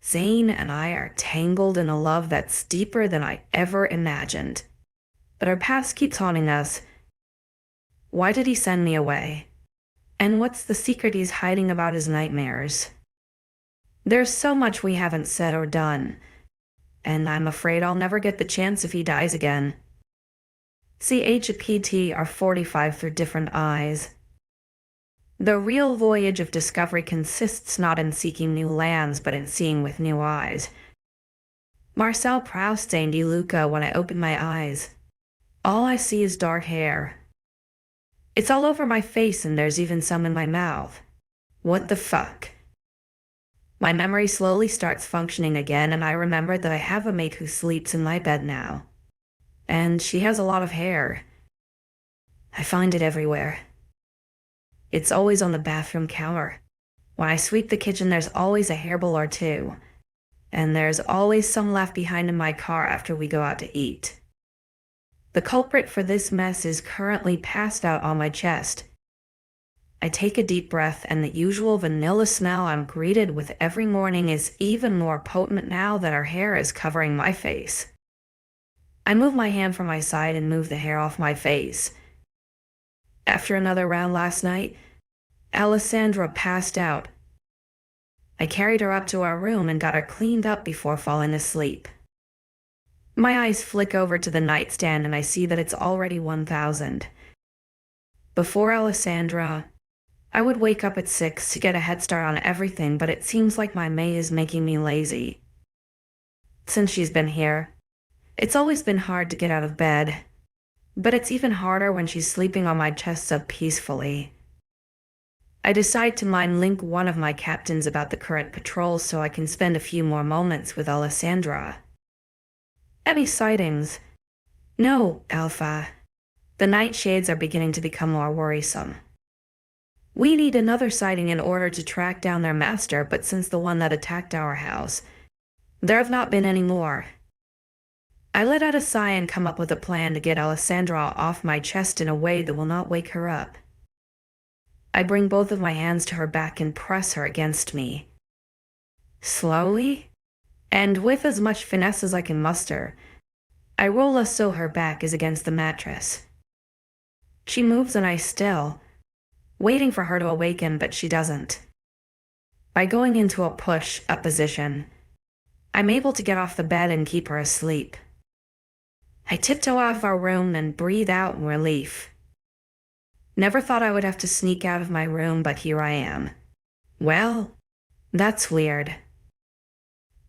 Zane and I are tangled in a love that's deeper than I ever imagined. But our past keeps haunting us. Why did he send me away? And what's the secret he's hiding about his nightmares? There's so much we haven't said or done, and I'm afraid I'll never get the chance if he dies again. See 𝐊𝐿𝐬𝐞𝐫𝐬 45 through different eyes. The real voyage of discovery consists not in seeking new lands, but in seeing with new eyes. Marcel Proust, Zane De Luca. When I open my eyes, all I see is dark hair. It's all over my face, and there's even some in my mouth. What the fuck? My memory slowly starts functioning again, and I remember that I have a mate who sleeps in my bed now. And she has a lot of hair. I find it everywhere. It's always on the bathroom counter. When I sweep the kitchen, there's always a hairball or two. And there's always some left behind in my car after we go out to eat. The culprit for this mess is currently passed out on my chest. I take a deep breath, and the usual vanilla smell I'm greeted with every morning is even more potent now that her hair is covering my face. I move my hand from my side and move the hair off my face. After another round last night, Alessandra passed out. I carried her up to our room and got her cleaned up before falling asleep. My eyes flick over to the nightstand and I see that it's already 1000. Before Alessandra, I would wake up at 6 to get a head start on everything, but it seems like my May is making me lazy. Since she's been here, it's always been hard to get out of bed, but it's even harder when she's sleeping on my chest so peacefully. I decide to mind link one of my captains about the current patrols so I can spend a few more moments with Alessandra. Any sightings? No, Alpha. The Nightshades are beginning to become more worrisome. We need another sighting in order to track down their master, but since the one that attacked our house, there have not been any more. I let out a sigh and come up with a plan to get Alessandra off my chest in a way that will not wake her up. I bring both of my hands to her back and press her against me. Slowly, and with as much finesse as I can muster, I roll us so her back is against the mattress. She moves and I still, waiting for her to awaken, but she doesn't. By going into a push-up position, I'm able to get off the bed and keep her asleep. I tiptoe out of our room and breathe out in relief. Never thought I would have to sneak out of my room, but here I am. Well, that's weird.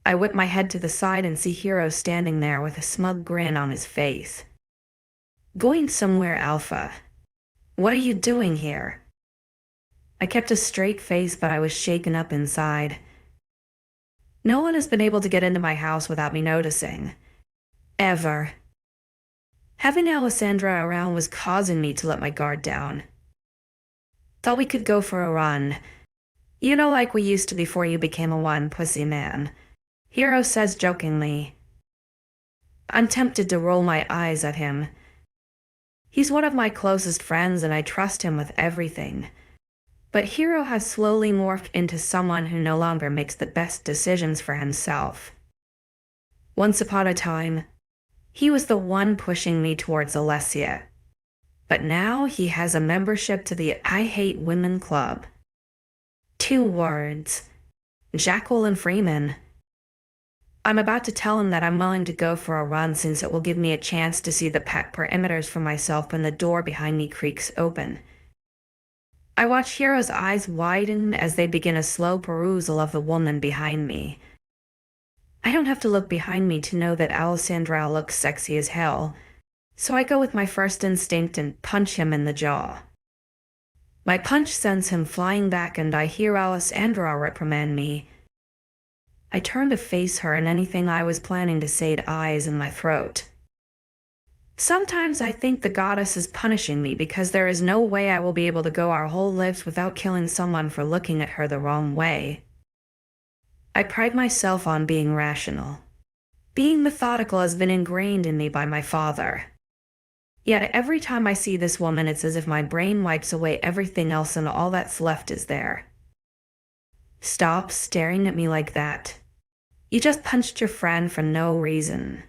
I whip my head to the side and see Hero standing there with a smug grin on his face. Going somewhere, Alpha? What are you doing here? I kept a straight face, but I was shaken up inside. No one has been able to get into my house without me noticing. Ever. Having Alessandra around was causing me to let my guard down. Thought we could go for a run. You know, like we used to before you became a one-pussy man, Hero says jokingly. I'm tempted to roll my eyes at him. He's one of my closest friends and I trust him with everything. But Hero has slowly morphed into someone who no longer makes the best decisions for himself. Once upon a time, he was the one pushing me towards 𝐊𝐬𝐬. But now he has a membership to the I Hate Women Club. 2 words. Jacqueline Freeman. I'm about to tell him that I'm willing to go for a run since it will give me a chance to see the pack perimeters for myself when the door behind me creaks open. I watch Hero's eyes widen as they begin a slow perusal of the woman behind me. I don't have to look behind me to know that Alessandra looks sexy as hell, so I go with my first instinct and punch him in the jaw. My punch sends him flying back and I hear Alessandra reprimand me. I turn to face her and anything I was planning to say dies in my throat. Sometimes I think the goddess is punishing me because there is no way I will be able to go our whole lives without killing someone for looking at her the wrong way. I pride myself on being rational. Being methodical has been ingrained in me by my father. Yet every time I see this woman, it's as if my brain wipes away everything else and all that's left is there. Stop staring at me like that. You just punched your friend for no reason.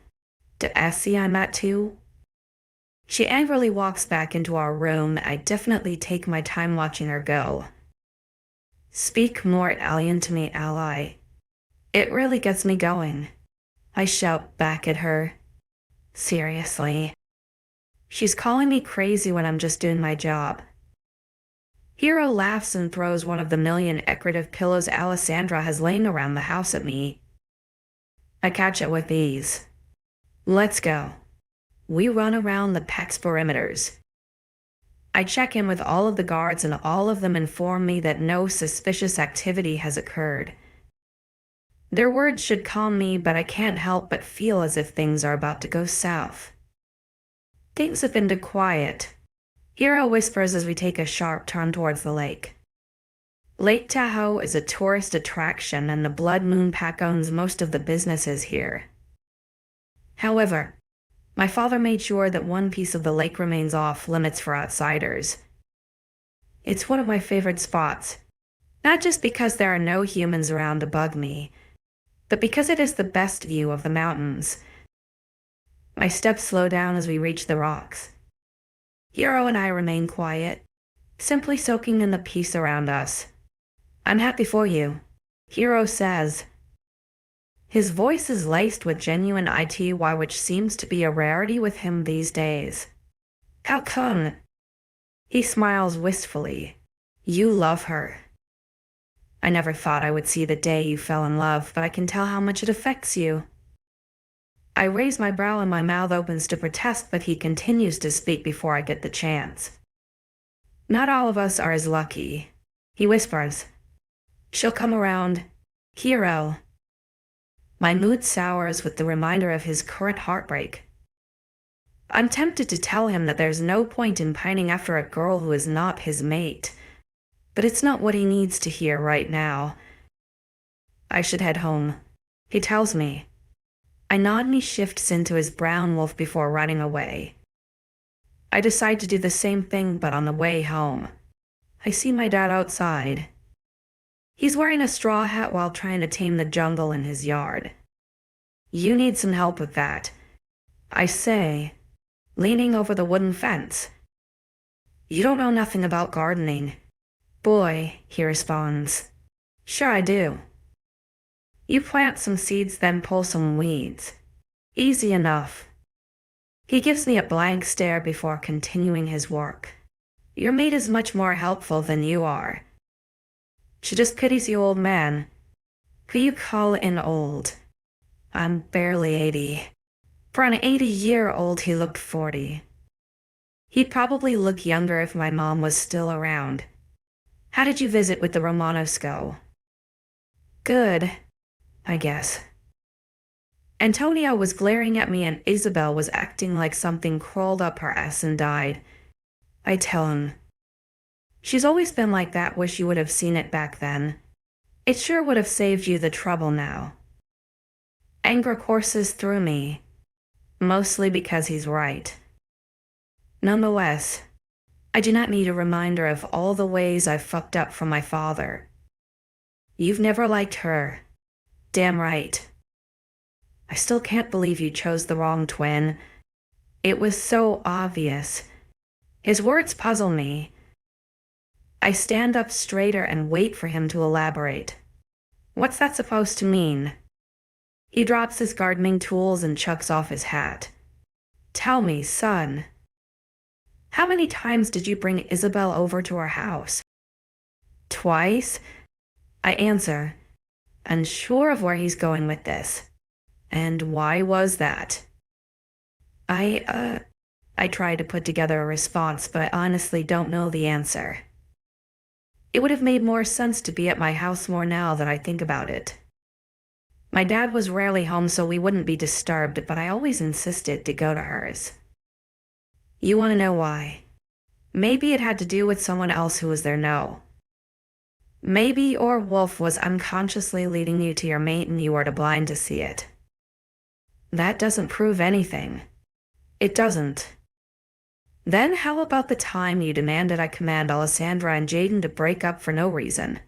𝐊𝐢𝐬𝐬𝐷𝐐𝐢𝐬? She angrily walks back into our room. I definitely take my time watching her go. Speak more Italian to me, ally. It really gets me going. I shout back at her. Seriously. She's calling me crazy when I'm just doing my job. Hero laughs and throws one of the million decorative pillows Alessandra has laying around the house at me. I catch it with ease. Let's go. We run around the PEX perimeters. I check in with all of the guards and all of them inform me that no suspicious activity has occurred. Their words should calm me, but I can't help but feel as if things are about to go south. Things have been too quiet. Hero whispers as we take a sharp turn towards the lake. Lake Tahoe is a tourist attraction and the Blood Moon Pack owns most of the businesses here. However, my father made sure that one piece of the lake remains off limits for outsiders. It's one of my favorite spots, not just because there are no humans around to bug me, but because it is the best view of the mountains. My steps slow down as we reach the rocks. Hero and I remain quiet, simply soaking in the peace around us. I'm happy for you, Hero says. His voice is laced with genuine 𝐿𝐢𝐬𝐬, which seems to be a rarity with him these days. How come? He smiles wistfully. You love her. I never thought I would see the day you fell in love, but I can tell how much it affects you. I raise my brow and my mouth opens to protest, but he continues to speak before I get the chance. Not all of us are as lucky, he whispers. She'll come around, Hero. My mood sours with the reminder of his current heartbreak. I'm tempted to tell him that there's no point in pining after a girl who is not his mate, but it's not what he needs to hear right now. I should head home, he tells me. I nod and he shifts into his brown wolf before running away. I decide to do the same thing, but on the way home, I see my dad outside. He's wearing a straw hat while trying to tame the jungle in his yard. You need some help with that, I say, leaning over the wooden fence. You don't know nothing about gardening, boy, he responds. Sure I do. You plant some seeds, then pull some weeds. Easy enough. He gives me a blank stare before continuing his work. Your mate is much more helpful than you are. She just pities you, old man. Who you call in old? I'm barely 80. For an 80-year-old, he looked 40. He'd probably look younger if my mom was still around. How did you visit with the Romanos go? Good, I guess. Antonio was glaring at me and Isabel was acting like something crawled up her ass and died. I tell him. She's always been like that, wish you would have seen it back then. It sure would have saved you the trouble now. Anger courses through me, mostly because he's right. Nonetheless, I do not need a reminder of all the ways I've fucked up from my father. You've never liked her. Damn right. I still can't believe you chose the wrong twin. It was so obvious. His words puzzle me. I stand up straighter and wait for him to elaborate. What's that supposed to mean? He drops his gardening tools and chucks off his hat. Tell me, son. How many times did you bring Isabel over to our house? Twice, I answer, unsure of where he's going with this. And why was that? I try to put together a response, but I honestly don't know the answer. It would have made more sense to be at my house more now that I think about it. My dad was rarely home, so we wouldn't be disturbed, but I always insisted to go to hers. You want to know why? Maybe it had to do with someone else who was there, no. Maybe or Wolf was unconsciously leading you to your mate and you were too blind to see it. That doesn't prove anything. It doesn't. Then how about the time you demanded I command Alessandra and Jaden to break up for no reason?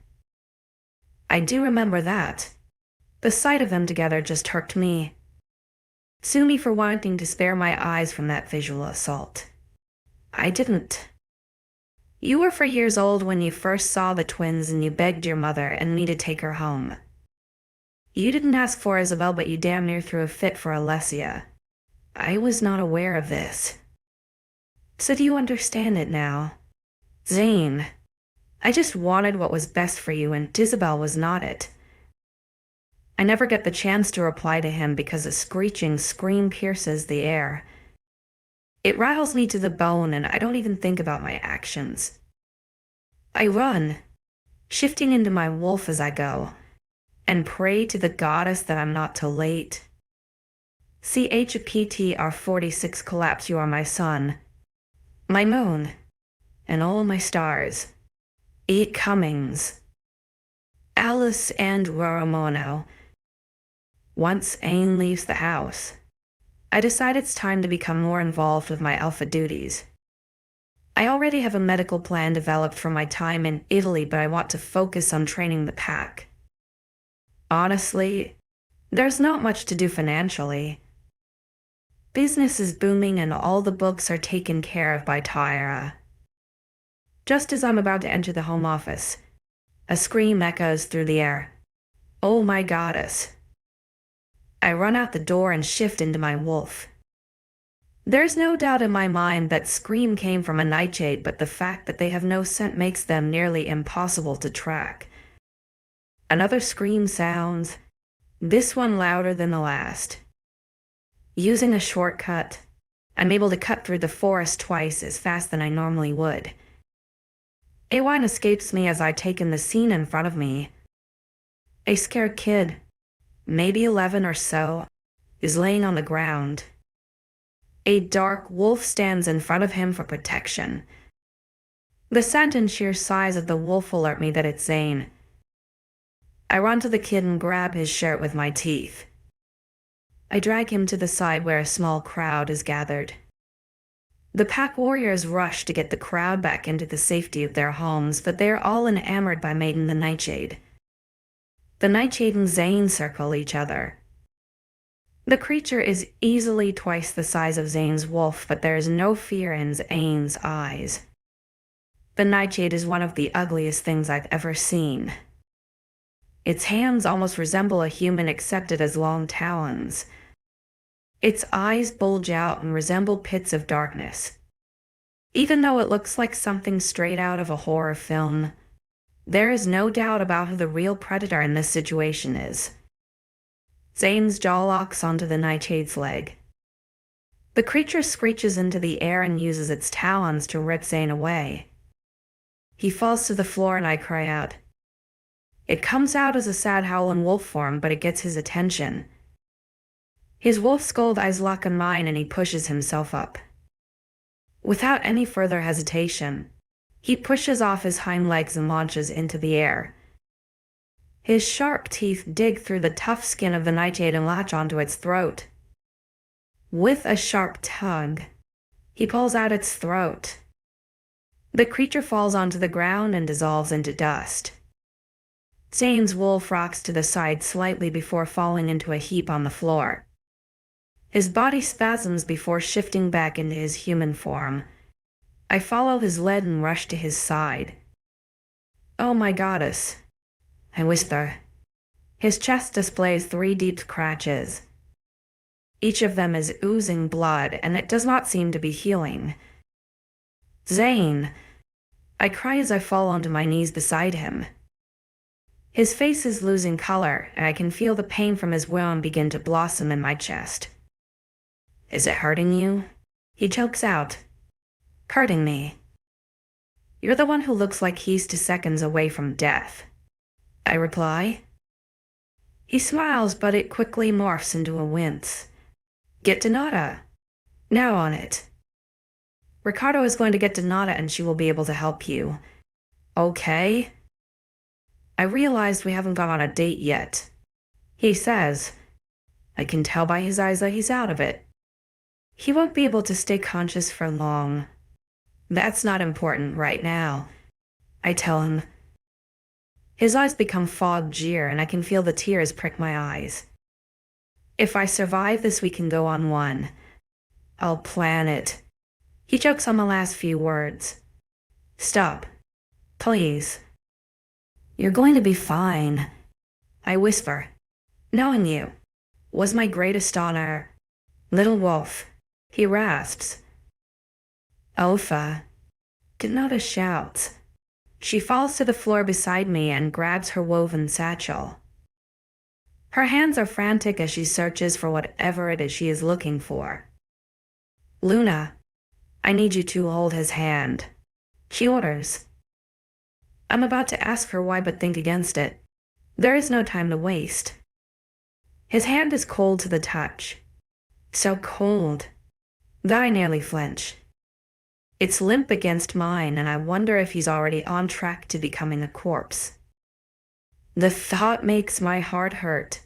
I do remember that. The sight of them together just irked me. Sue me for wanting to spare my eyes from that visual assault. I didn't. You were 4 years old when you first saw the twins and you begged your mother and me to take her home. You didn't ask for Isabel, but you damn near threw a fit for Alessia. I was not aware of this. So do you understand it now? Zane, I just wanted what was best for you, and Isabel was not it. I never get the chance to reply to him because a screeching scream pierces the air. It rattles me to the bone, and I don't even think about my actions. I run, shifting into my wolf as I go, and pray to the goddess that I'm not too late. 𝐊𝐤𝐴𝐷46 you are my sun, my moon, and all my stars. 𝐿𝐢𝐴𝐷. Alessandra Romano. Once 𝐿𝐢𝐴𝐷 leaves the house, I decide it's time to become more involved with my alpha duties. I already have a medical plan developed for my time in Italy, but I want to focus on training the pack. Honestly, there's not much to do financially. Business is booming and all the books are taken care of by 𝐿𝐢𝐴𝐷. Just as I'm about to enter the home office, a scream echoes through the air. Oh my goddess. I run out the door and shift into my wolf. There's no doubt in my mind that scream came from a Nightshade, but the fact that they have no scent makes them nearly impossible to track. Another scream sounds, this one louder than the last. Using a shortcut, I'm able to cut through the forest twice as fast than I normally would. A whine escapes me as I take in the scene in front of me. A scared kid, maybe 11 or so, is laying on the ground. A dark wolf stands in front of him for protection. The scent and sheer size of the wolf alert me that it's Zane. I run to the kid and grab his shirt with my teeth. I drag him to the side where a small crowd is gathered. The pack warriors rush to get the crowd back into the safety of their homes, but they are all enamored by Maiden the Nightshade. The Nightshade and Zane circle each other. The creature is easily twice the size of Zane's wolf, but there is no fear in Zane's eyes. The Nightshade is one of the ugliest things I've ever seen. Its hands almost resemble a human except it has long talons. Its eyes bulge out and resemble pits of darkness. Even though it looks like something straight out of a horror film, there is no doubt about who the real predator in this situation is. Zane's jaw locks onto the Nightshade's leg. The creature screeches into the air and uses its talons to rip Zane away. He falls to the floor and I cry out. It comes out as a sad howl in wolf form, but it gets his attention. His wolf-skulled eyes lock on mine and he pushes himself up. Without any further hesitation, he pushes off his hind legs and launches into the air. His sharp teeth dig through the tough skin of the Nightshade and latch onto its throat. With a sharp tug, he pulls out its throat. The creature falls onto the ground and dissolves into dust. Zane's wolf rocks to the side slightly before falling into a heap on the floor. His body spasms before shifting back into his human form. I follow his lead and rush to his side. Oh my goddess, I whisper. His chest displays 3 deep scratches. Each of them is oozing blood, and it does not seem to be healing. Zane, I cry as I fall onto my knees beside him. His face is losing color, and I can feel the pain from his wound begin to blossom in my chest. Is it hurting you? He chokes out. Hurting me. You're the one who looks like he's 2 seconds away from death, I reply. He smiles, but it quickly morphs into a wince. Get Donata. Now on it. Ricardo is going to get Donata and she will be able to help you. Okay? I realized we haven't gone on a date yet. He says. I can tell by his eyes that he's out of it. He won't be able to stay conscious for long. That's not important right now, I tell him. His eyes become �𝐸𝐴𝐲𝐼 and I can feel the tears prick my eyes. If I survive this, we can go on one. I'll plan it. He chokes on the last few words. Stop. Please. You're going to be fine. I whisper. Knowing you was my greatest honor. Little wolf, he rasps. Alpha. Denota shouts. She falls to the floor beside me and grabs her woven satchel. Her hands are frantic as she searches for whatever it is she is looking for. Luna, I need you to hold his hand, she orders. I'm about to ask her why but think against it. There is no time to waste. His hand is cold to the touch. So cold that I nearly flinch. It's limp against mine, and I wonder if he's already on track to becoming a corpse. The thought makes my heart hurt.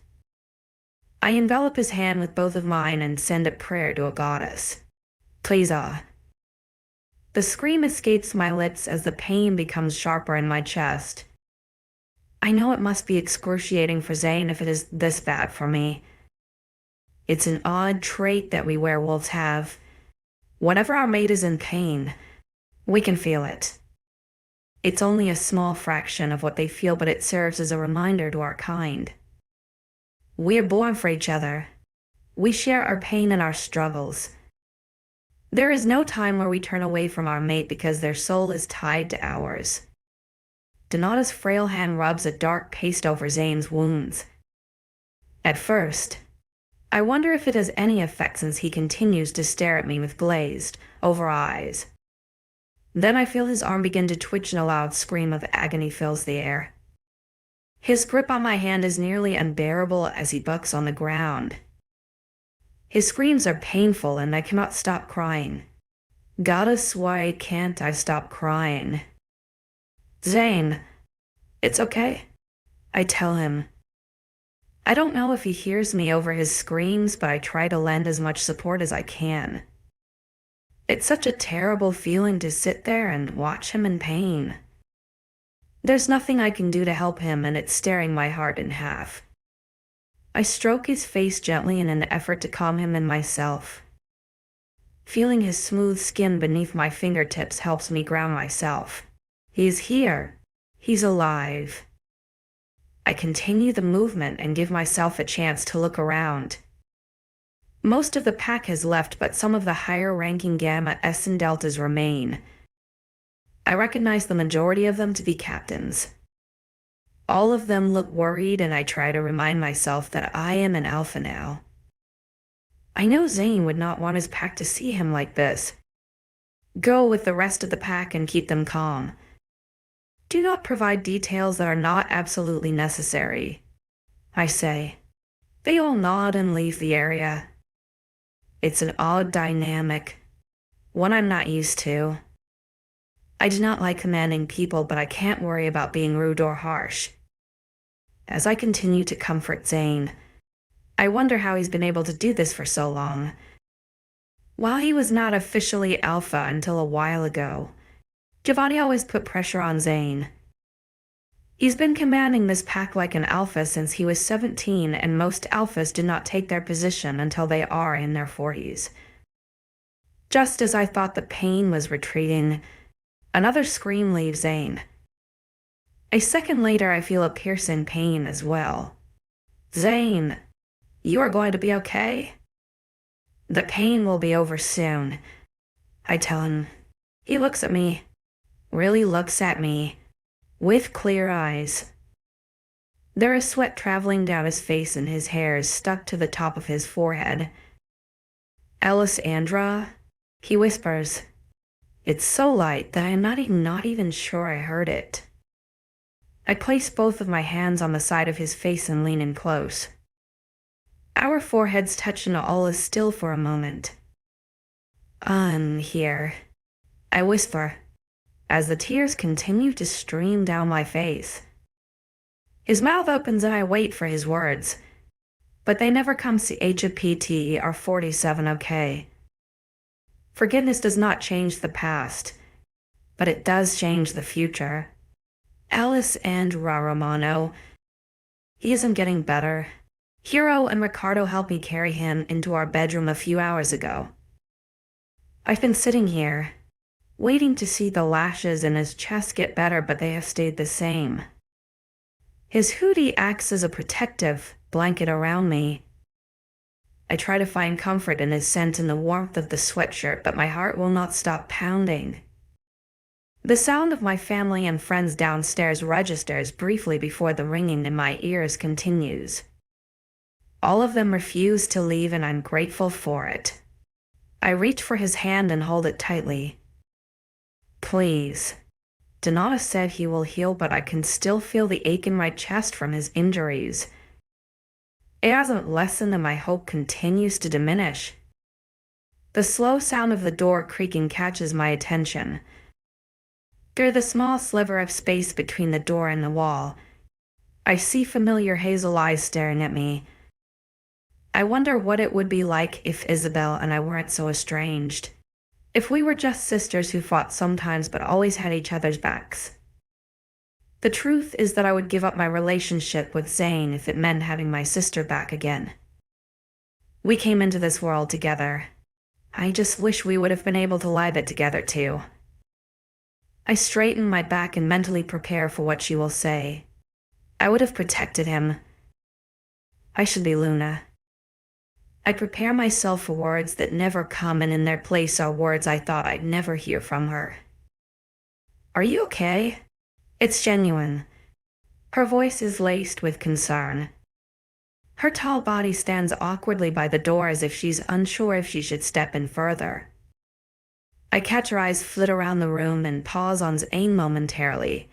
I envelop his hand with both of mine and send a prayer to a goddess. Please, The scream escapes my lips as the pain becomes sharper in my chest. I know it must be excruciating for Zane if it is this bad for me. It's an odd trait that we werewolves have. Whenever our mate is in pain, we can feel it. It's only a small fraction of what they feel, but it serves as a reminder to our kind. We are born for each other. We share our pain and our struggles. There is no time where we turn away from our mate because their soul is tied to ours. Denota's frail hand rubs a dark paste over Zane's wounds. At first, I wonder if it has any effect since he continues to stare at me with glazed over eyes. Then I feel his arm begin to twitch and a loud scream of agony fills the air. His grip on my hand is nearly unbearable as he bucks on the ground. His screams are painful and I cannot stop crying. Goddess, why can't I stop crying? Zane, it's okay, I tell him. I don't know if he hears me over his screams, but I try to lend as much support as I can. It's such a terrible feeling to sit there and watch him in pain. There's nothing I can do to help him, and it's tearing my heart in half. I stroke his face gently in an effort to calm him and myself. Feeling his smooth skin beneath my fingertips helps me ground myself. He's here. He's alive. I continue the movement and give myself a chance to look around. Most of the pack has left, but some of the higher-ranking Gamma, S, and Deltas remain. I recognize the majority of them to be captains. All of them look worried, and I try to remind myself that I am an alpha now. I know Zane would not want his pack to see him like this. Go with the rest of the pack and keep them calm. Do not provide details that are not absolutely necessary, I say. They all nod and leave the area. It's an odd dynamic, one I'm not used to. I do not like commanding people, but I can't worry about being rude or harsh. As I continue to comfort Zane, I wonder how he's been able to do this for so long. While he was not officially alpha until a while ago, Giovanni always put pressure on Zane. He's been commanding this pack like an alpha since he was 17, and most alphas do not take their position until they are in their 40s. Just as I thought the pain was retreating, another scream leaves Zane. A second later, I feel a piercing pain as well. Zane, you are going to be okay? The pain will be over soon, I tell him. He looks at me. Really looks at me, with clear eyes. There is sweat traveling down his face and his hair is stuck to the top of his forehead. Alessandra, he whispers. It's so light that I am not even sure I heard it. I place both of my hands on the side of his face and lean in close. Our foreheads touch and all is still for a moment. I'm here, I whisper, as the tears continue to stream down my face. His mouth opens and I wait for his words, but they never come. 𝐊𝐢𝐳 Forgiveness does not change the past, but it does change the future. Alessandra Romano. He isn't getting better. Hero and Ricardo helped me carry him into our bedroom a few hours ago. I've been sitting here, waiting to see the lashes in his chest get better, but they have stayed the same. His hoodie acts as a protective blanket around me. I try to find comfort in his scent and the warmth of the sweatshirt, but my heart will not stop pounding. The sound of my family and friends downstairs registers briefly before the ringing in my ears continues. All of them refuse to leave, and I'm grateful for it. I reach for his hand and hold it tightly. Please. Donato said he will heal, but I can still feel the ache in my chest from his injuries. It hasn't lessened and my hope continues to diminish. The slow sound of the door creaking catches my attention. Through the small sliver of space between the door and the wall, I see familiar hazel eyes staring at me. I wonder what it would be like if Isabel and I weren't so estranged. If we were just sisters who fought sometimes but always had each other's backs. The truth is that I would give up my relationship with Zane if it meant having my sister back again. We came into this world together. I just wish we would have been able to live it together too. I straighten my back and mentally prepare for what she will say. I would have protected him. I should be Luna. I prepare myself for words that never come, and in their place are words I thought I'd never hear from her. Are you okay? It's genuine. Her voice is laced with concern. Her tall body stands awkwardly by the door as if she's unsure if she should step in further. I catch her eyes flit around the room and pause on Zane momentarily.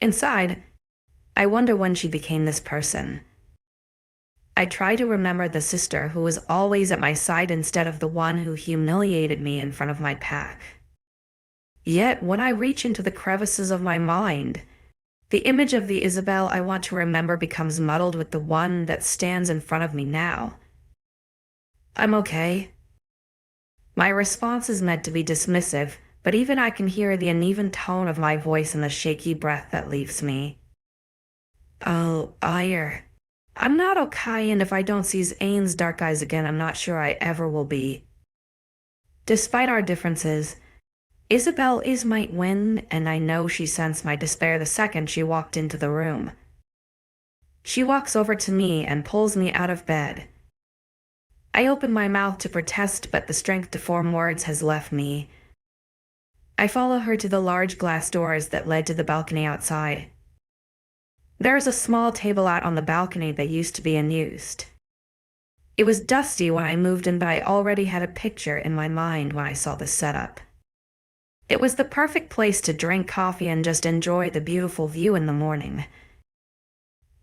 Inside, I wonder when she became this person. I try to remember the sister who was always at my side instead of the one who humiliated me in front of my pack. Yet, when I reach into the crevices of my mind, the image of the Isabel I want to remember becomes muddled with the one that stands in front of me now. I'm okay. My response is meant to be dismissive, but even I can hear the uneven tone of my voice and the shaky breath that leaves me. Oh, 𝐿𝐲. I'm not okay, and if I don't see Zane's dark eyes again, I'm not sure I ever will be. Despite our differences, Isabel might win, and I know she sensed my despair the second she walked into the room. She walks over to me and pulls me out of bed. I open my mouth to protest, but the strength to form words has left me. I follow her to the large glass doors that led to the balcony outside. There is a small table out on the balcony that used to be unused. It was dusty when I moved in, but I already had a picture in my mind when I saw the setup. It was the perfect place to drink coffee and just enjoy the beautiful view in the morning.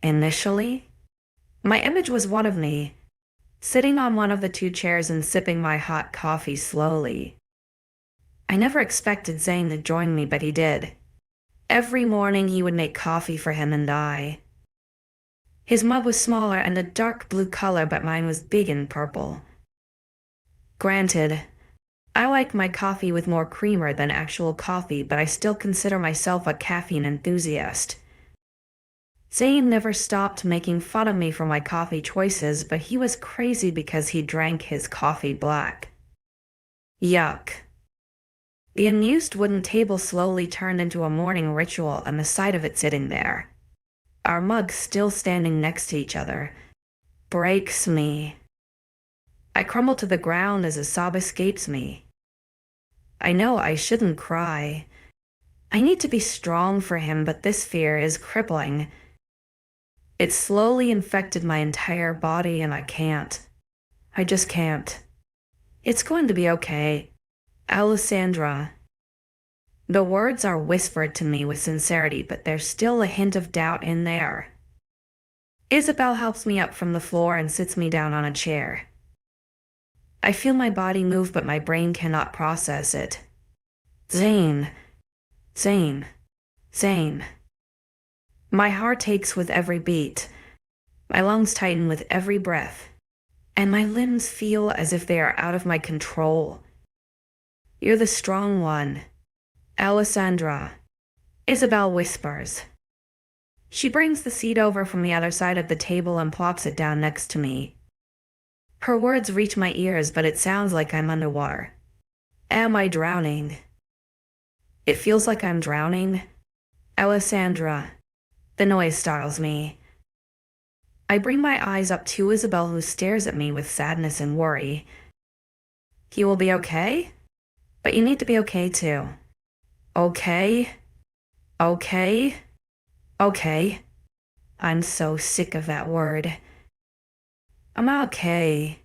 Initially, my image was one of me, sitting on one of the two chairs and sipping my hot coffee slowly. I never expected Zane to join me, but he did. Every morning he would make coffee for him and I. His mug was smaller and a dark blue color, but mine was big and purple. Granted, I like my coffee with more creamer than actual coffee, but I still consider myself a caffeine enthusiast. Zane never stopped making fun of me for my coffee choices, but he was crazy because he drank his coffee black. Yuck. The unused wooden table slowly turned into a morning ritual, and the sight of it sitting there, our mugs still standing next to each other, breaks me. I crumble to the ground as a sob escapes me. I know I shouldn't cry. I need to be strong for him, but this fear is crippling. It slowly infected my entire body, and I can't. I just can't. It's going to be okay. Alessandra. The words are whispered to me with sincerity, but there's still a hint of doubt in there. Isabel helps me up from the floor and sits me down on a chair. I feel my body move, but my brain cannot process it. Zane. Zane. Zane. My heart aches with every beat. My lungs tighten with every breath. And my limbs feel as if they are out of my control. You're the strong one, Alessandra. 𝐈𝐴𝐵 whispers. She brings the seat over from the other side of the table and plops it down next to me. Her words reach my ears, but it sounds like I'm underwater. Am I drowning? It feels like I'm drowning. Alessandra. The noise startles me. I bring my eyes up to Isabel, who stares at me with sadness and worry. You will be okay? But you need to be okay too. Okay? Okay? Okay. I'm so sick of that word. I'm okay.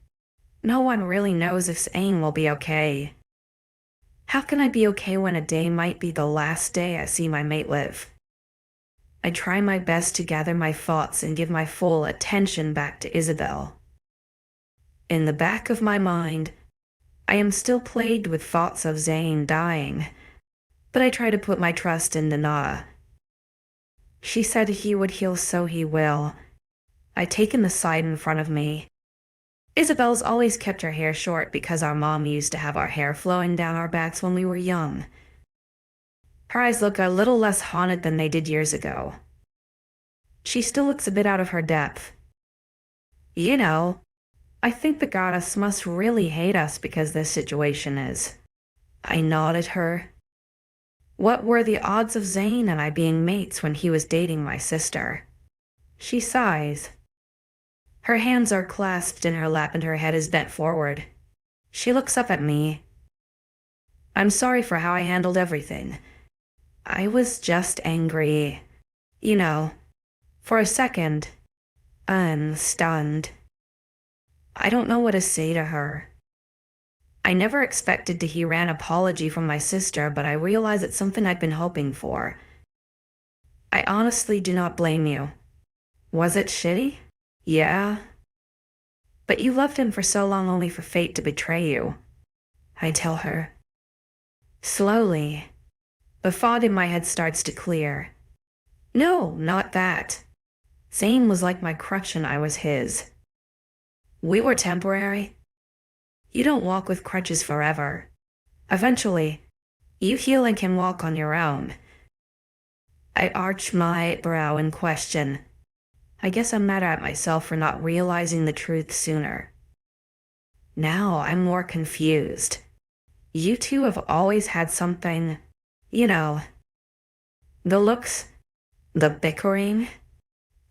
No one really knows if 𝐿𝐴𝐸 will be okay. How can I be okay when a day might be the last day I see my mate live? I try my best to gather my thoughts and give my full attention back to Isabel. In the back of my mind, I am still plagued with thoughts of Zane dying, but I try to put my trust in Nana. She said he would heal, so he will. I take in the sight in front of me. Isabel's always kept her hair short because our mom used to have our hair flowing down our backs when we were young. Her eyes look a little less haunted than they did years ago. She still looks a bit out of her depth. You know, I think the goddess must really hate us because this situation is. I nod at her. What were the odds of Zane and I being mates when he was dating my sister? She sighs. Her hands are clasped in her lap and her head is bent forward. She looks up at me. I'm sorry for how I handled everything. I was just angry. You know, for a second, I'm stunned. I don't know what to say to her. I never expected to hear an apology from my sister, but I realize it's something I've been hoping for. I honestly do not blame you. Was it shitty? Yeah. But you loved him for so long only for fate to betray you. I tell her. Slowly, the fog in my head starts to clear. No, not that. Zane was like my crutch and I was his. We were temporary. You don't walk with crutches forever. Eventually, you heal and can walk on your own. I arch my brow in question. I guess I'm mad at myself for not realizing the truth sooner. Now I'm more confused. You two have always had something, you know, the looks, the bickering.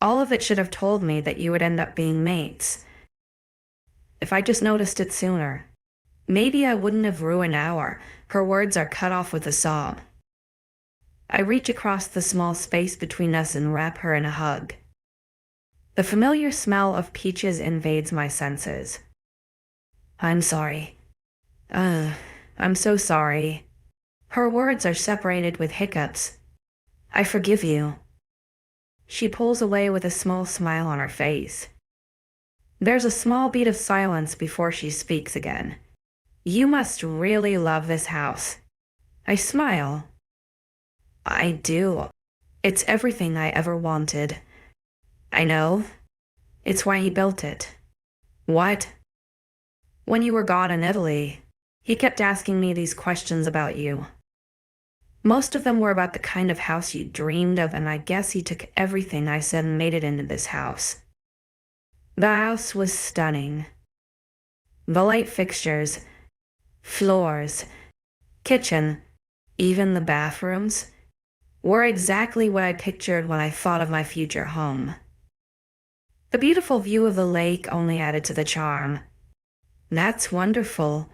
All of it should have told me that you would end up being mates. If I just noticed it sooner, maybe I wouldn't have ruined our. Her words are cut off with a sob. I reach across the small space between us and wrap her in a hug. The familiar smell of peaches invades my senses. I'm sorry. I'm so sorry. Her words are separated with hiccups. I forgive you. She pulls away with a small smile on her face. There's a small beat of silence before she speaks again. You must really love this house. I smile. I do. It's everything I ever wanted. I know. It's why he built it. What? When you were gone in Italy, he kept asking me these questions about you. Most of them were about the kind of house you dreamed of, and I guess he took everything I said and made it into this house. The house was stunning. The light fixtures, floors, kitchen, even the bathrooms, were exactly what I pictured when I thought of my future home. The beautiful view of the lake only added to the charm. That's wonderful,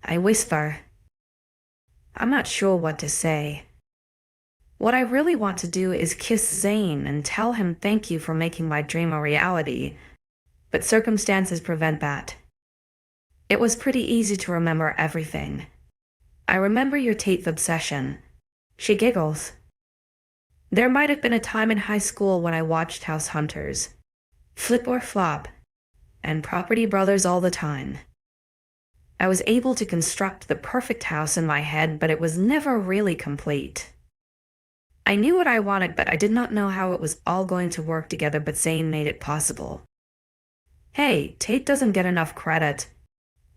I whisper. I'm not sure what to say. What I really want to do is kiss Zane and tell him thank you for making my dream a reality, but circumstances prevent that. It was pretty easy to remember everything. I remember your teeth obsession. She giggles. There might have been a time in high school when I watched House Hunters, Flip or Flop, and Property Brothers all the time. I was able to construct the perfect house in my head, but it was never really complete. I knew what I wanted, but I did not know how it was all going to work together, but Zane made it possible. Hey, Tate doesn't get enough credit,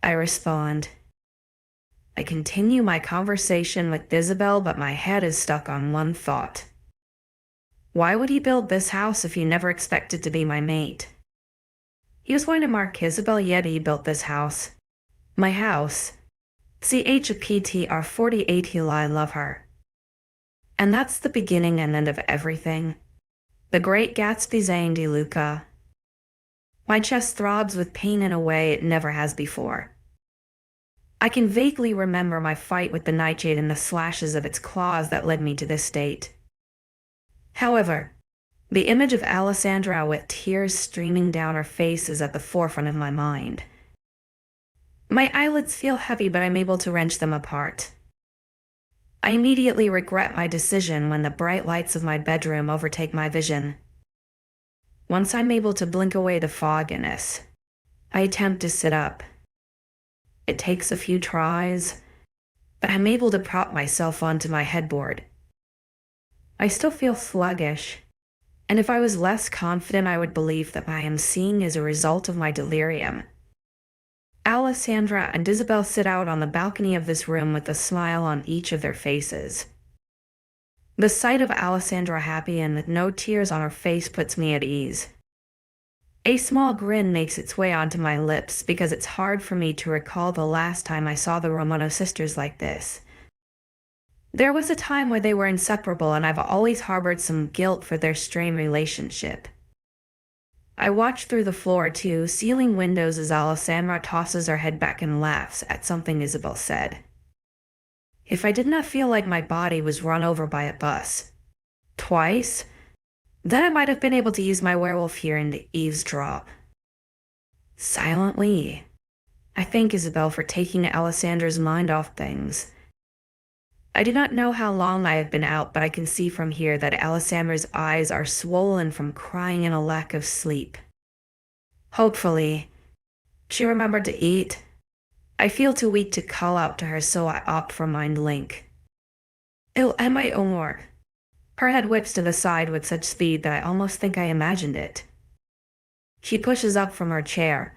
I respond. I continue my conversation with 𝐻𝐤𝐬, but my head is stuck on one thought. Why would he build this house if he never expected to be my mate? He was going to mark 𝐊𝐬𝐬 yet he built this house. My house. 𝐊𝐤𝐬𝐬 I love her. And that's the beginning and end of everything. The Great Gatsby, Zane De Luca. My chest throbs with pain in a way it never has before. I can vaguely remember my fight with the Nightshade and the slashes of its claws that led me to this state. However, the image of Alessandra with tears streaming down her face is at the forefront of my mind. My eyelids feel heavy, but I'm able to wrench them apart. I immediately regret my decision when the bright lights of my bedroom overtake my vision. Once I'm able to blink away the fogginess, I attempt to sit up. It takes a few tries, but I'm able to prop myself onto my headboard. I still feel sluggish, and if I was less confident, I would believe that what I am seeing is a result of my delirium. Alessandra and 𝐊𝐬𝐬 sit out on the balcony of this room with a smile on each of their faces. The sight of Alessandra happy and with no tears on her face puts me at ease. A small grin makes its way onto my lips because it's hard for me to recall the last time I saw the Romano sisters like this. There was a time where they were inseparable, and I've always harbored some guilt for their strained relationship. I watch through the floor-to-ceiling windows as Alessandra tosses her head back and laughs at something 𝐊𝐬𝐬 said. If I did not feel like my body was run over by a bus twice, then I might have been able to use my werewolf hearing to eavesdrop. Silently, I thank 𝐊𝐬𝐬 for taking Alessandra's mind off things. I do not know how long I have been out, but I can see from here that Alessandra's eyes are swollen from crying and a lack of sleep. Hopefully, she remembered to eat. I feel too weak to call out to her, so I opt for mind link. 𝐿𝐢𝐬𝐬. Her head whips to the side with such speed that I almost think I imagined it. She pushes up from her chair,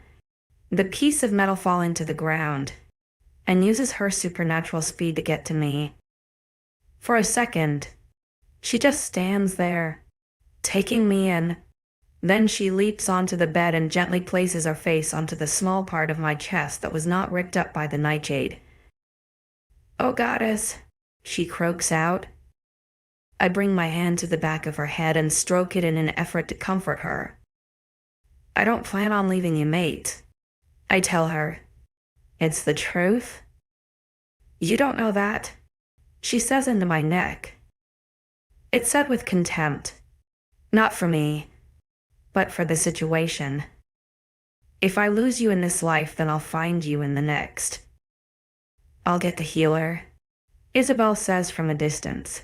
the piece of metal falling to the ground, and uses her supernatural speed to get to me. For a second, she just stands there, taking me in. Then she leaps onto the bed and gently places her face onto the small part of my chest that was not ripped up by the Nightshade. "Oh, goddess," she croaks out. I bring my hand to the back of her head and stroke it in an effort to comfort her. "I don't plan on leaving you, mate," I tell her. "It's the truth." "You don't know that," she says into my neck. It's said with contempt. Not for me, but for the situation. If I lose you in this life, then I'll find you in the next. "I'll get the healer," 𝐊𝐿𝐬𝐬 says from a distance.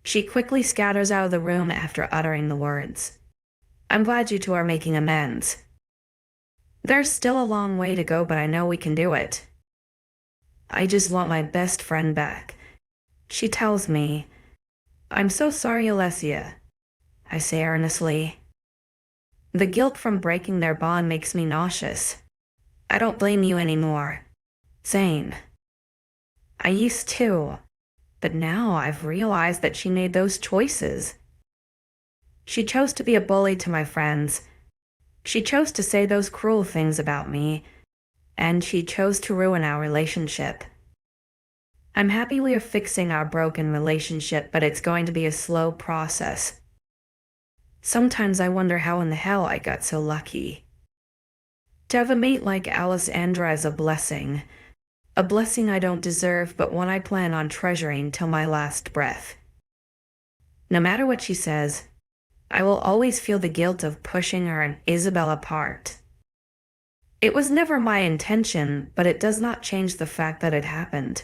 She quickly scatters out of the room after uttering the words. "I'm glad you two are making amends. There's still a long way to go, but I know we can do it. I just want my best friend back," she tells me. "I'm so sorry, Alessia," I say earnestly. The guilt from breaking their bond makes me nauseous. "I don't blame you anymore, Zane. I used to, but now I've realized that she made those choices. She chose to be a bully to my friends. She chose to say those cruel things about me, and she chose to ruin our relationship. I'm happy we are fixing our broken relationship, but it's going to be a slow process. Sometimes I wonder how in the hell I got so lucky. To have a mate like Alessandra is a blessing I don't deserve, but one I plan on treasuring till my last breath. No matter what she says, I will always feel the guilt of pushing her and 𝐊𝐿𝐬𝐬 apart. It was never my intention, but it does not change the fact that it happened.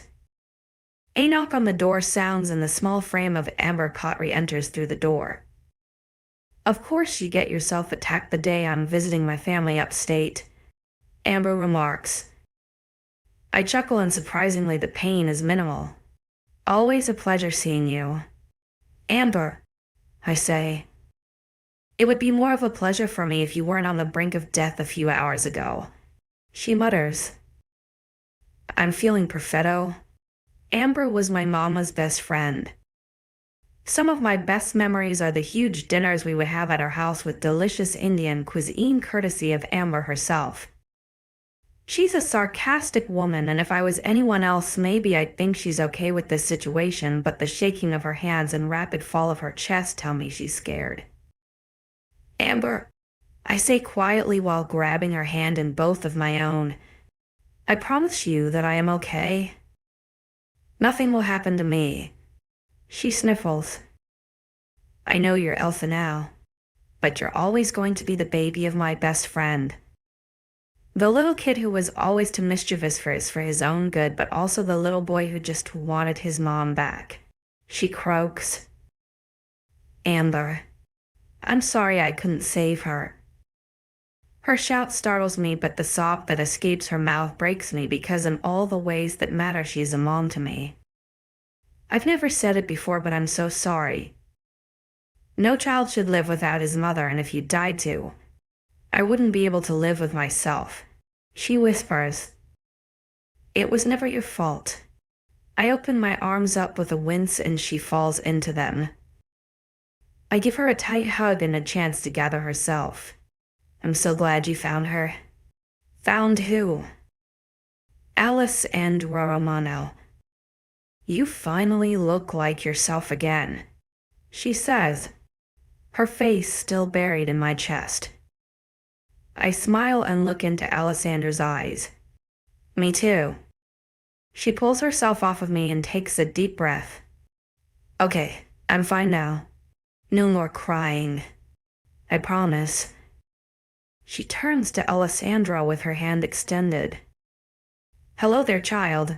A knock on the door sounds and the small frame of Amber �K𝐝𝐲 enters through the door. "Of course you get yourself attacked the day I'm visiting my family upstate," Amber remarks. I chuckle, and surprisingly the pain is minimal. "Always a pleasure seeing you, Amber," I say. "It would be more of a pleasure for me if you weren't on the brink of death a few hours ago," she mutters. I'm feeling perfetto. Amber was my mama's best friend. Some of my best memories are the huge dinners we would have at our house with delicious Indian cuisine courtesy of Amber herself. She's a sarcastic woman, and if I was anyone else, maybe I'd think she's okay with this situation, but the shaking of her hands and rapid fall of her chest tell me she's scared. Amber, I say quietly while grabbing her hand in both of my own, I promise you that I am okay. Nothing will happen to me. She sniffles. I know you're Elsa now, but you're always going to be the baby of my best friend. The little kid who was always too mischievous for his own good, but also the little boy who just wanted his mom back. She croaks. Amber, I'm sorry I couldn't save her. Her shout startles me, but the sob that escapes her mouth breaks me because in all the ways that matter she's a mom to me. I've never said it before, but I'm so sorry. No child should live without his mother, and if you died too, I wouldn't be able to live with myself. She whispers. It was never your fault. I open my arms up with a wince and she falls into them. I give her a tight hug and a chance to gather herself. I'm so glad you found her. Found who? Alessandra Romano. You finally look like yourself again, she says, her face still buried in my chest. I smile and look into Alessandra's eyes. Me too. She pulls herself off of me and takes a deep breath. Okay, I'm fine now. No more crying. I promise. She turns to Alessandra with her hand extended. Hello there, child.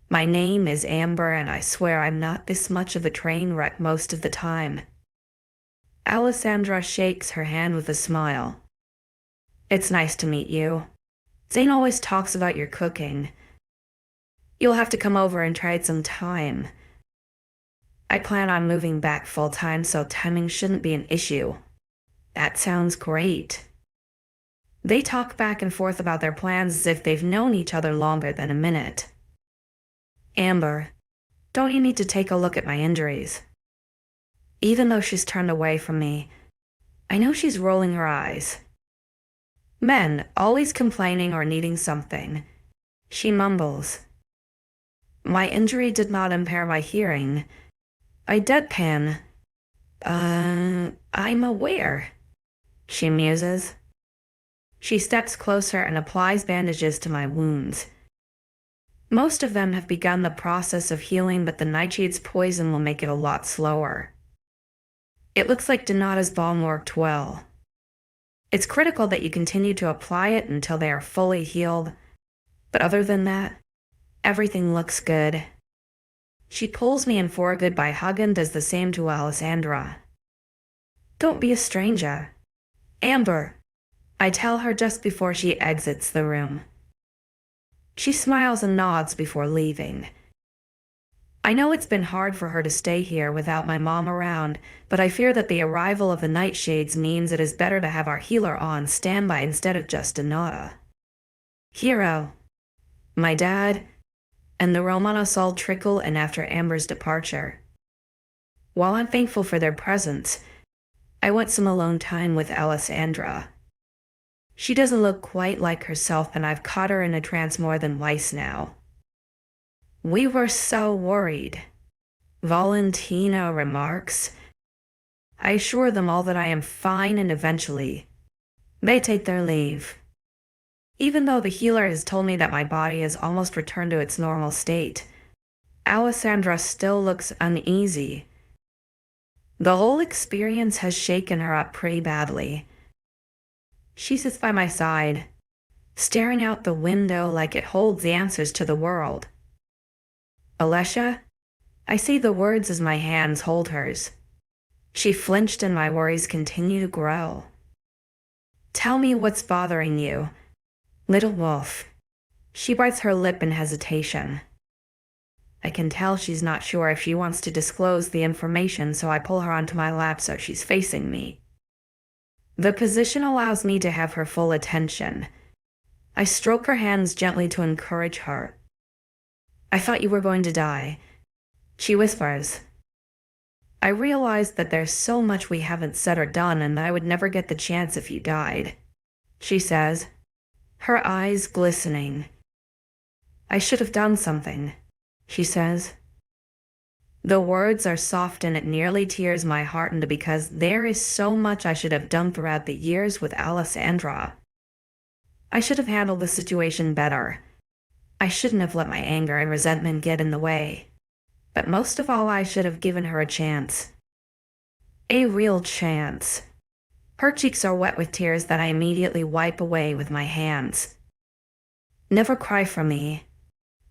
My name is Amber, and I swear I'm not this much of a train wreck most of the time. Alessandra shakes her hand with a smile. It's nice to meet you. Zane always talks about your cooking. You'll have to come over and try it some time. I plan on moving back full-time, so timing shouldn't be an issue. That sounds great. They talk back and forth about their plans as if they've known each other longer than a minute. Amber, don't you need to take a look at my injuries? Even though she's turned away from me, I know she's rolling her eyes. Men, always complaining or needing something. She mumbles. My injury did not impair my hearing. I deadpan. I'm aware. She muses. She steps closer and applies bandages to my wounds. Most of them have begun the process of healing, but the Nightshade's poison will make it a lot slower. It looks like Donata's balm worked well. It's critical that you continue to apply it until they are fully healed, but other than that, everything looks good. She pulls me in for a goodbye hug and does the same to Alessandra. Don't be a stranger. Amber, I tell her just before she exits the room. She smiles and nods before leaving. I know it's been hard for her to stay here without my mom around, but I fear that the arrival of the Nightshades means it is better to have our healer on standby instead of just Donata. Hero, my dad, and the Romanos all trickle in after Amber's departure. While I'm thankful for their presence, I want some alone time with Alessandra. She doesn't look quite like herself, and I've caught her in a trance more than once now. We were so worried, Valentina remarks. I assure them all that I am fine, and eventually, they take their leave. Even though the healer has told me that my body has almost returned to its normal state, Alessandra still looks uneasy. The whole experience has shaken her up pretty badly. She sits by my side, staring out the window like it holds the answers to the world. Alessia? I say the words as my hands hold hers. She flinched and my worries continue to grow. Tell me what's bothering you, little wolf. She bites her lip in hesitation. I can tell she's not sure if she wants to disclose the information, so I pull her onto my lap so she's facing me. The position allows me to have her full attention. I stroke her hands gently to encourage her, I thought you were going to die, she whispers. I realized that there's so much we haven't said or done and I would never get the chance if you died, she says, her eyes glistening. I should have done something, she says. The words are soft and it nearly tears my heart into because there is so much I should have done throughout the years with Alessandra. I should have handled the situation better. I shouldn't have let my anger and resentment get in the way. But most of all, I should have given her a chance. A real chance. Her cheeks are wet with tears that I immediately wipe away with my hands. Never cry for me.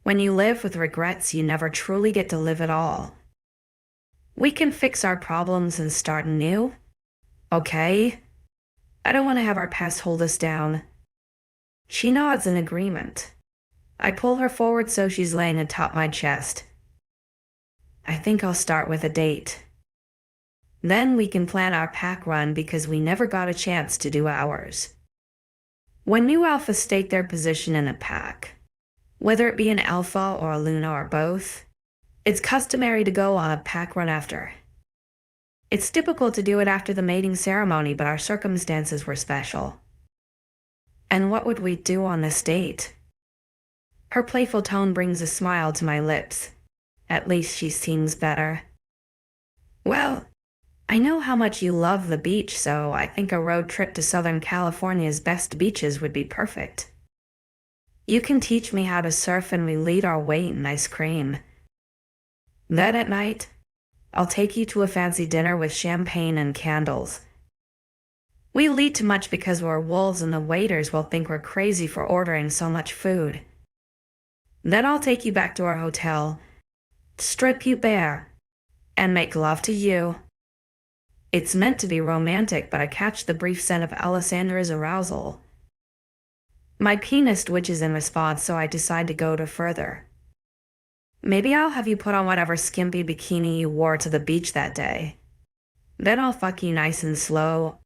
When you live with regrets, you never truly get to live at all. We can fix our problems and start anew, okay? I don't want to have our past hold us down. She nods in agreement. I pull her forward so she's laying atop my chest. I think I'll start with a date. Then we can plan our pack run because we never got a chance to do ours. When new alphas state their position in a pack, whether it be an alpha or a Luna or both, it's customary to go on a pack run after. It's typical to do it after the mating ceremony, but our circumstances were special. And what would we do on this date? Her playful tone brings a smile to my lips. At least she seems better. Well, I know how much you love the beach, so I think a road trip to Southern California's best beaches would be perfect. You can teach me how to surf and we lead our way in ice cream. Then at night, I'll take you to a fancy dinner with champagne and candles. We'll eat too much because we're wolves and the waiters will think we're crazy for ordering so much food. Then I'll take you back to our hotel, strip you bare, and make love to you. It's meant to be romantic, but I catch the brief scent of Alessandra's arousal. My penis twitches in response, so I decide to go to further. Maybe I'll have you put on whatever skimpy bikini you wore to the beach that day. Then I'll fuck you nice and slow,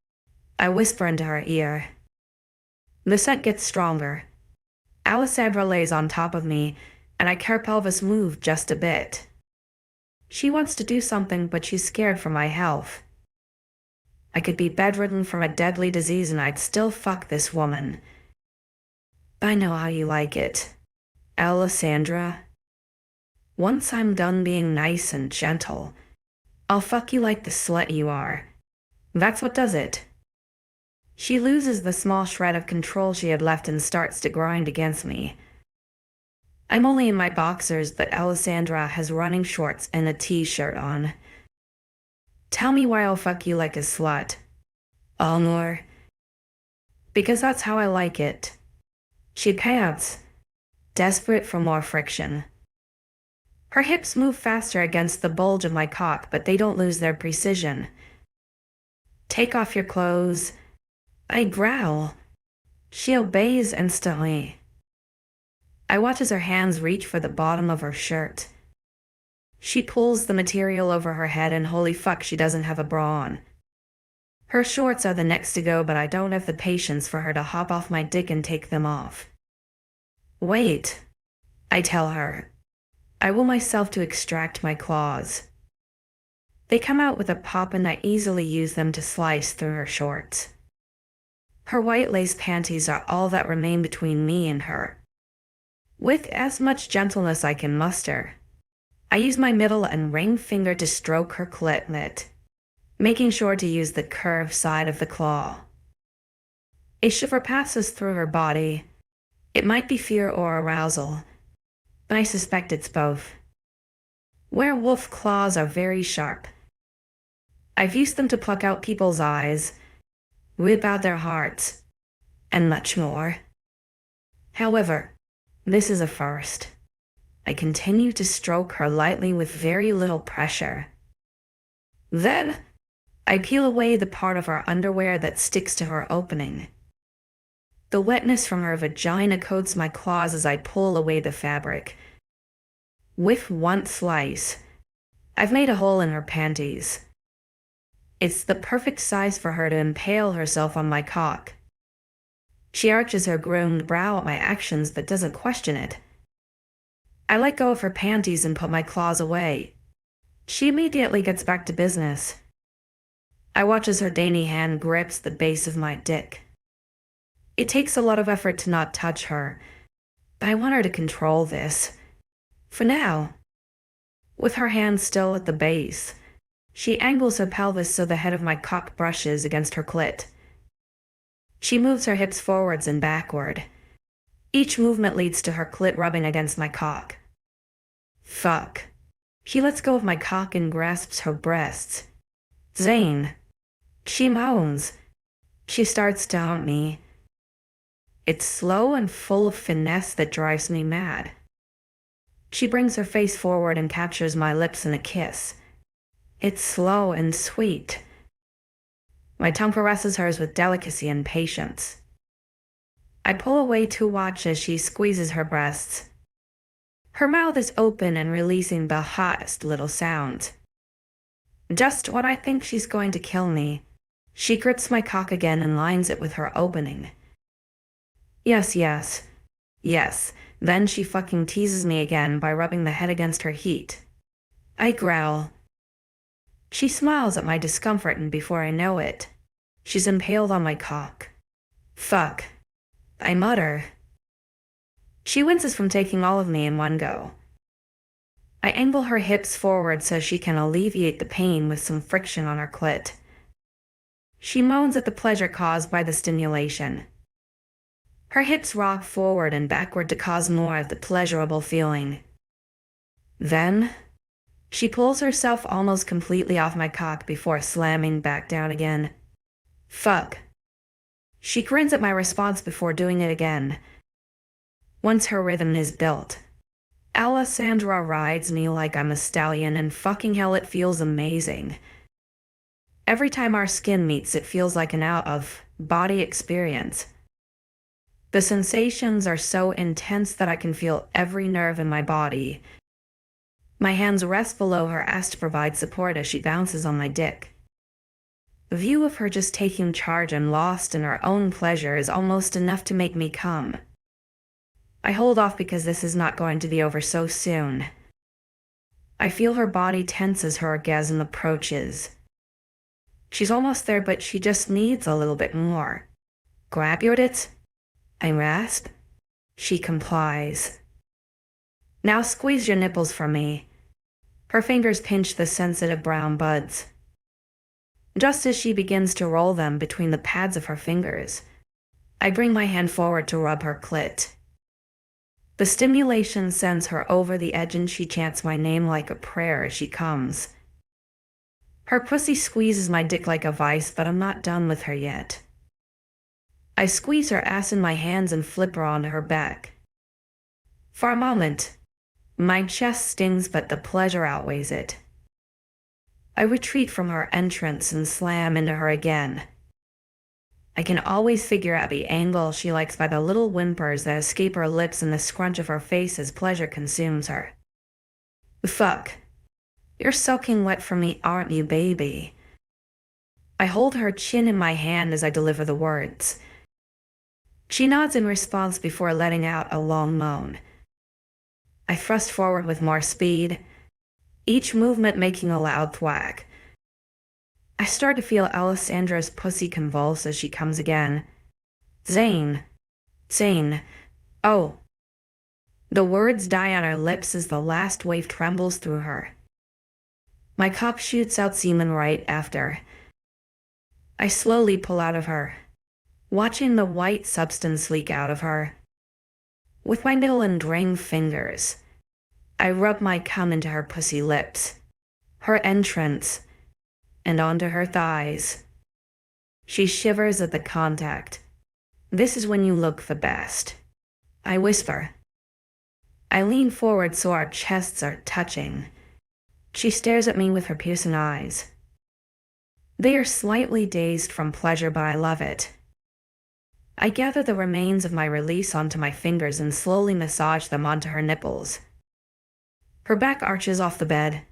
I whisper into her ear. The scent gets stronger. Alessandra lays on top of me, and I care pelvis move just a bit. She wants to do something, but she's scared for my health. I could be bedridden from a deadly disease and I'd still fuck this woman. I know how you like it, Alessandra. Once I'm done being nice and gentle, I'll fuck you like the slut you are. That's what does it. She loses the small shred of control she had left and starts to grind against me. I'm only in my boxers, but Alessandra has running shorts and a t-shirt on. Tell me why I'll fuck you like a slut. Alnor. Because that's how I like it. She pants, desperate for more friction. Her hips move faster against the bulge of my cock, but they don't lose their precision. Take off your clothes. I growl. She obeys instantly. I watch as her hands reach for the bottom of her shirt. She pulls the material over her head and holy fuck, she doesn't have a bra on. Her shorts are the next to go, but I don't have the patience for her to hop off my dick and take them off. Wait, I tell her. I will myself to extract my claws. They come out with a pop and I easily use them to slice through her shorts. Her white lace panties are all that remain between me and her. With as much gentleness I can muster, I use my middle and ring finger to stroke her clit, making sure to use the curved side of the claw. A shiver passes through her body. It might be fear or arousal, but I suspect it's both. Werewolf claws are very sharp. I've used them to pluck out people's eyes, rip out their hearts, and much more. However, this is a first. I continue to stroke her lightly with very little pressure. Then, I peel away the part of her underwear that sticks to her opening. The wetness from her vagina coats my claws as I pull away the fabric. With one slice, I've made a hole in her panties. It's the perfect size for her to impale herself on my cock. She arches her groomed brow at my actions but doesn't question it. I let go of her panties and put my claws away. She immediately gets back to business. I watch as her dainty hand grips the base of my dick. It takes a lot of effort to not touch her, but I want her to control this. For now. With her hand still at the base, she angles her pelvis so the head of my cock brushes against her clit. She moves her hips forwards and backward. Each movement leads to her clit rubbing against my cock. Fuck. She lets go of my cock and grasps her breasts. Zane. She moans. She starts to hump me. It's slow and full of finesse that drives me mad. She brings her face forward and captures my lips in a kiss. It's slow and sweet. My tongue caresses hers with delicacy and patience. I pull away to watch as she squeezes her breasts. Her mouth is open and releasing the hottest little sound. Just when I think she's going to kill me, she grips my cock again and lines it with her opening. Yes, yes, yes. Then she fucking teases me again by rubbing the head against her heat. I growl. She smiles at my discomfort, and before I know it, she's impaled on my cock. Fuck. I mutter. She winces from taking all of me in one go. I angle her hips forward so she can alleviate the pain with some friction on her clit. She moans at the pleasure caused by the stimulation. Her hips rock forward and backward to cause more of the pleasurable feeling. Then, she pulls herself almost completely off my cock before slamming back down again. Fuck. She grins at my response before doing it again. Once her rhythm is built, Alessandra rides me like I'm a stallion, and fucking hell, it feels amazing. Every time our skin meets, it feels like an out-of-body experience. The sensations are so intense that I can feel every nerve in my body. My hands rest below her ass to provide support as she bounces on my dick. The view of her just taking charge and lost in her own pleasure is almost enough to make me come. I hold off because this is not going to be over so soon. I feel her body tense as her orgasm approaches. She's almost there, but she just needs a little bit more. Grab your tits, I rasp. She complies. Now squeeze your nipples for me. Her fingers pinch the sensitive brown buds. Just as she begins to roll them between the pads of her fingers, I bring my hand forward to rub her clit. The stimulation sends her over the edge and she chants my name like a prayer as she comes. Her pussy squeezes my dick like a vice, but I'm not done with her yet. I squeeze her ass in my hands and flip her onto her back. For a moment, my chest stings, but the pleasure outweighs it. I retreat from her entrance and slam into her again. I can always figure out the angle she likes by the little whimpers that escape her lips and the scrunch of her face as pleasure consumes her. Fuck. You're soaking wet for me, aren't you, baby? I hold her chin in my hand as I deliver the words. She nods in response before letting out a long moan. I thrust forward with more speed, each movement making a loud thwack. I start to feel Alessandra's pussy convulse as she comes again. Zane. Zane. Oh. The words die on her lips as the last wave trembles through her. My cock shoots out semen right after. I slowly pull out of her, watching the white substance leak out of her. With my little and drained fingers, I rub my cum into her pussy lips, her entrance, and onto her thighs. She shivers at the contact. This is when you look the best, I whisper. I lean forward so our chests are touching. She stares at me with her piercing eyes. They are slightly dazed from pleasure, but I love it. I gather the remains of my release onto my fingers and slowly massage them onto her nipples. Her back arches off the bed.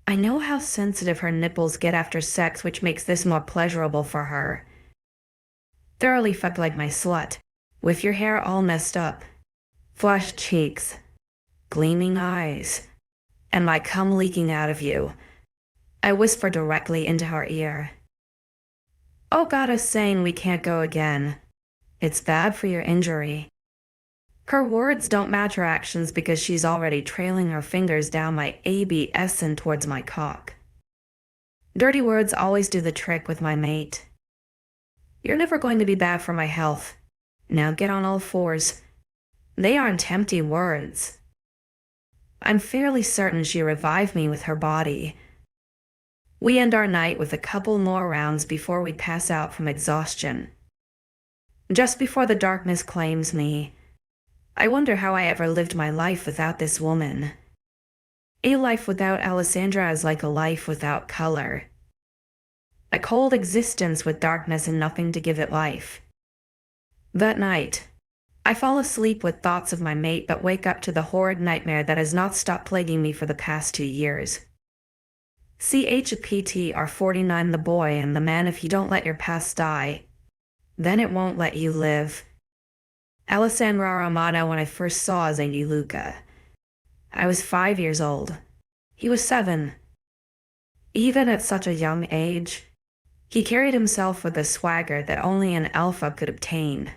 I know how sensitive her nipples get after sex, which makes this more pleasurable for her. Thoroughly fucked like my slut, with your hair all messed up, flushed cheeks, gleaming eyes, and my cum leaking out of you. I whisper directly into her ear. Oh, goddess saying we can't go again. It's bad for your injury. Her words don't match her actions because she's already trailing her fingers down my ABS and towards my cock. Dirty words always do the trick with my mate. You're never going to be bad for my health. Now get on all fours. They aren't empty words. I'm fairly certain she revived me with her body. We end our night with a couple more rounds before we pass out from exhaustion. Just before the darkness claims me, I wonder how I ever lived my life without this woman. A life without Alessandra is like a life without color. A cold existence with darkness and nothing to give it life. That night, I fall asleep with thoughts of my mate but wake up to the horrid nightmare that has not stopped plaguing me for the past 2 years. 𝐶HPTR49 the boy and the man. If you don't let your past die, then it won't let you live. Alessandra Romano. When I first saw Zane De Luca, I was 5 years old. He was 7. Even at such a young age, he carried himself with a swagger that only an alpha could obtain.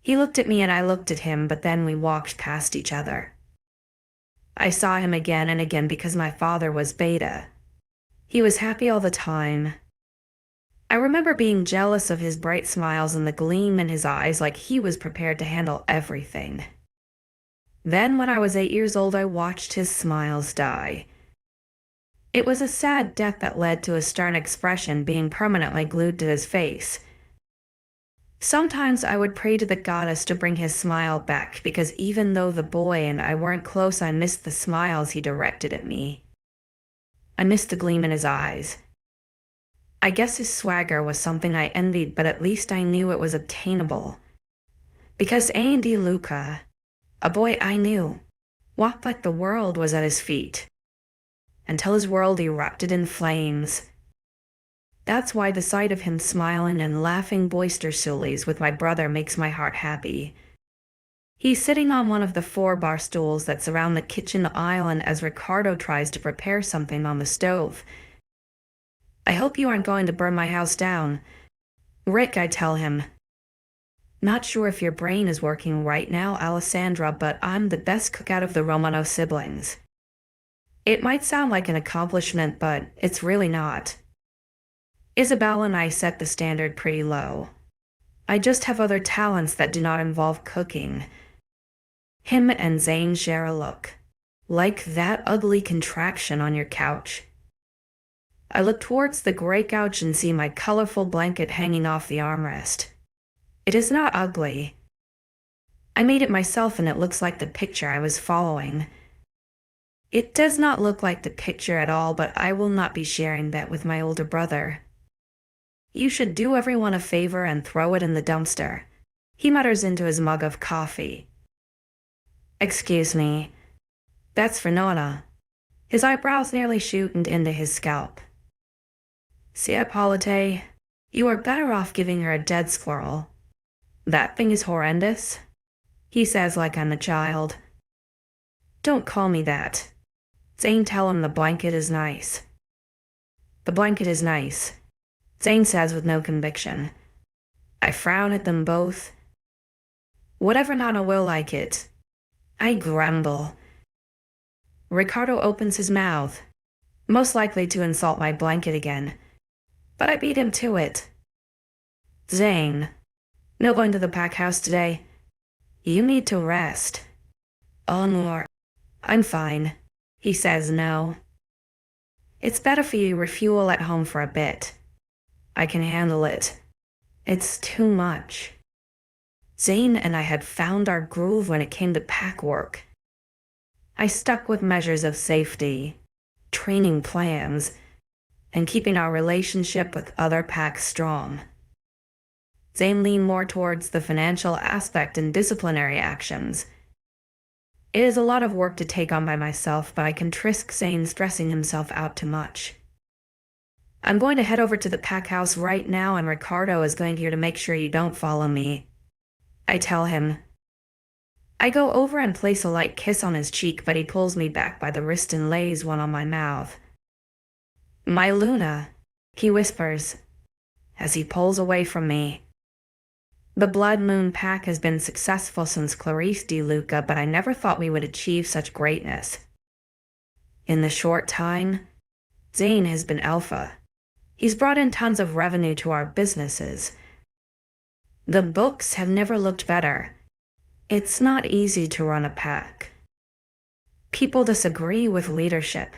He looked at me and I looked at him, but then we walked past each other. I saw him again and again because my father was beta. He was happy all the time. I remember being jealous of his bright smiles and the gleam in his eyes, like he was prepared to handle everything. Then when I was 8 years old, I watched his smiles die. It was a sad death that led to a stern expression being permanently glued to his face. Sometimes I would pray to the goddess to bring his smile back, because even though the boy and I weren't close, I missed the smiles he directed at me. I missed the gleam in his eyes. I guess his swagger was something I envied, but at least I knew it was obtainable. Because Zane De Luca, a boy I knew, walked like the world was at his feet, until his world erupted in flames. That's why the sight of him smiling and laughing boisterously with my brother makes my heart happy. He's sitting on one of the 4 bar stools that surround the kitchen island as Ricardo tries to prepare something on the stove. I hope you aren't going to burn my house down, Rick, I tell him. Not sure if your brain is working right now, Alessandra, but I'm the best cook out of the Romano siblings. It might sound like an accomplishment, but it's really not. Isabel and I set the standard pretty low. I just have other talents that do not involve cooking. Him and Zane share a look, like that ugly contraction on your couch. I look towards the gray couch and see my colorful blanket hanging off the armrest. It is not ugly. I made it myself and it looks like the picture I was following. It does not look like the picture at all, but I will not be sharing that with my older brother. You should do everyone a favor and throw it in the dumpster, he mutters into his mug of coffee. Excuse me. That's for Nona. His eyebrows nearly shooting into his scalp. 𝐶HPTR, you are better off giving her a dead squirrel. That thing is horrendous, he says like I'm a child. Don't call me that. Zane, tell him the blanket is nice. The blanket is nice, Zane says with no conviction. I frown at them both. Whatever, Nana will like it, I grumble. Ricardo opens his mouth, most likely to insult my blanket again, but I beat him to it. Zane, no going to the pack house today. You need to rest. Oh no, I'm fine, he says no. It's better for you to refuel at home for a bit. I can handle it. It's too much. Zane and I had found our groove when it came to pack work. I stuck with measures of safety, training plans, and keeping our relationship with other packs strong. Zane leaned more towards the financial aspect and disciplinary actions. It is a lot of work to take on by myself, but I can risk Zane stressing himself out too much. I'm going to head over to the pack house right now, and Ricardo is going here to make sure you don't follow me, I tell him. I go over and place a light kiss on his cheek, but he pulls me back by the wrist and lays one on my mouth. "My Luna," he whispers, as he pulls away from me. The Blood Moon Pack has been successful since Zane De Luca, but I never thought we would achieve such greatness. In the short time, Zane has been alpha. He's brought in tons of revenue to our businesses. The books have never looked better. It's not easy to run a pack. People disagree with leadership.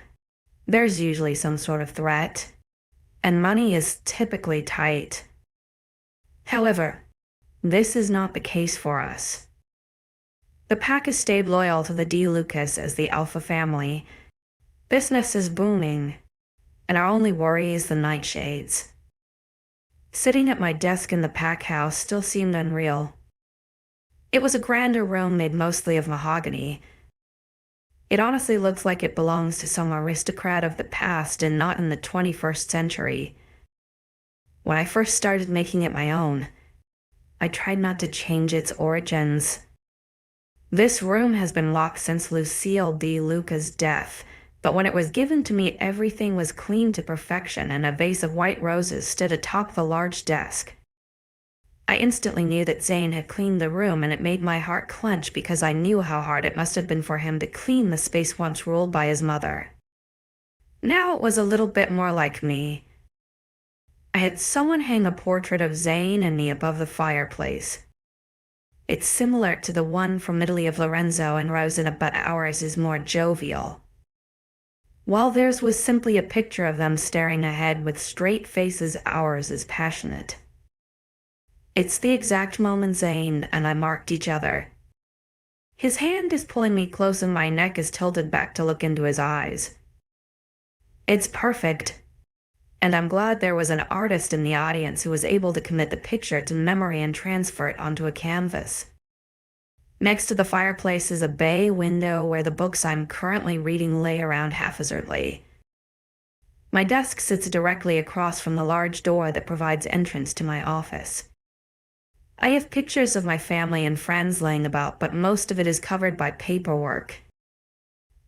There's usually some sort of threat, and money is typically tight. However, this is not the case for us. The pack has stayed loyal to the De Lucas as the alpha family. Business is booming, and our only worry is the Nightshades. Sitting at my desk in the pack house still seemed unreal. It was a grander room made mostly of mahogany. It honestly looks like it belongs to some aristocrat of the past and not in the 21st century. When I first started making it my own, I tried not to change its origins. This room has been locked since Lucille De Luca's death, but when it was given to me, everything was clean to perfection, and a vase of white roses stood atop the large desk. I instantly knew that Zane had cleaned the room, and it made my heart clench because I knew how hard it must have been for him to clean the space once ruled by his mother. Now it was a little bit more like me. I had someone hang a portrait of Zane and me above the fireplace. It's similar to the one from Italy of Lorenzo and Rosina, but ours is more jovial. While theirs was simply a picture of them staring ahead with straight faces, ours is passionate. It's the exact moment Zane and I marked each other. His hand is pulling me close and my neck is tilted back to look into his eyes. It's perfect, and I'm glad there was an artist in the audience who was able to commit the picture to memory and transfer it onto a canvas. Next to the fireplace is a bay window where the books I'm currently reading lay around haphazardly. My desk sits directly across from the large door that provides entrance to my office. I have pictures of my family and friends laying about, but most of it is covered by paperwork.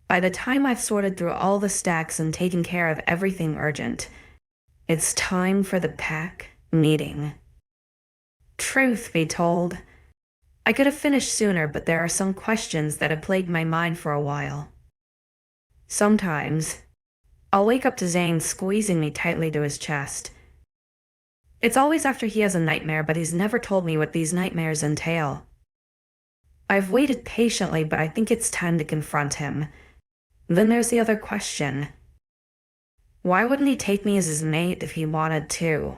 By the time I've sorted through all the stacks and taken care of everything urgent, it's time for the pack meeting. Truth be told, I could have finished sooner, but there are some questions that have plagued my mind for a while. Sometimes, I'll wake up to Zane squeezing me tightly to his chest. It's always after he has a nightmare, but he's never told me what these nightmares entail. I've waited patiently, but I think it's time to confront him. Then there's the other question. Why wouldn't he take me as his mate if he wanted to?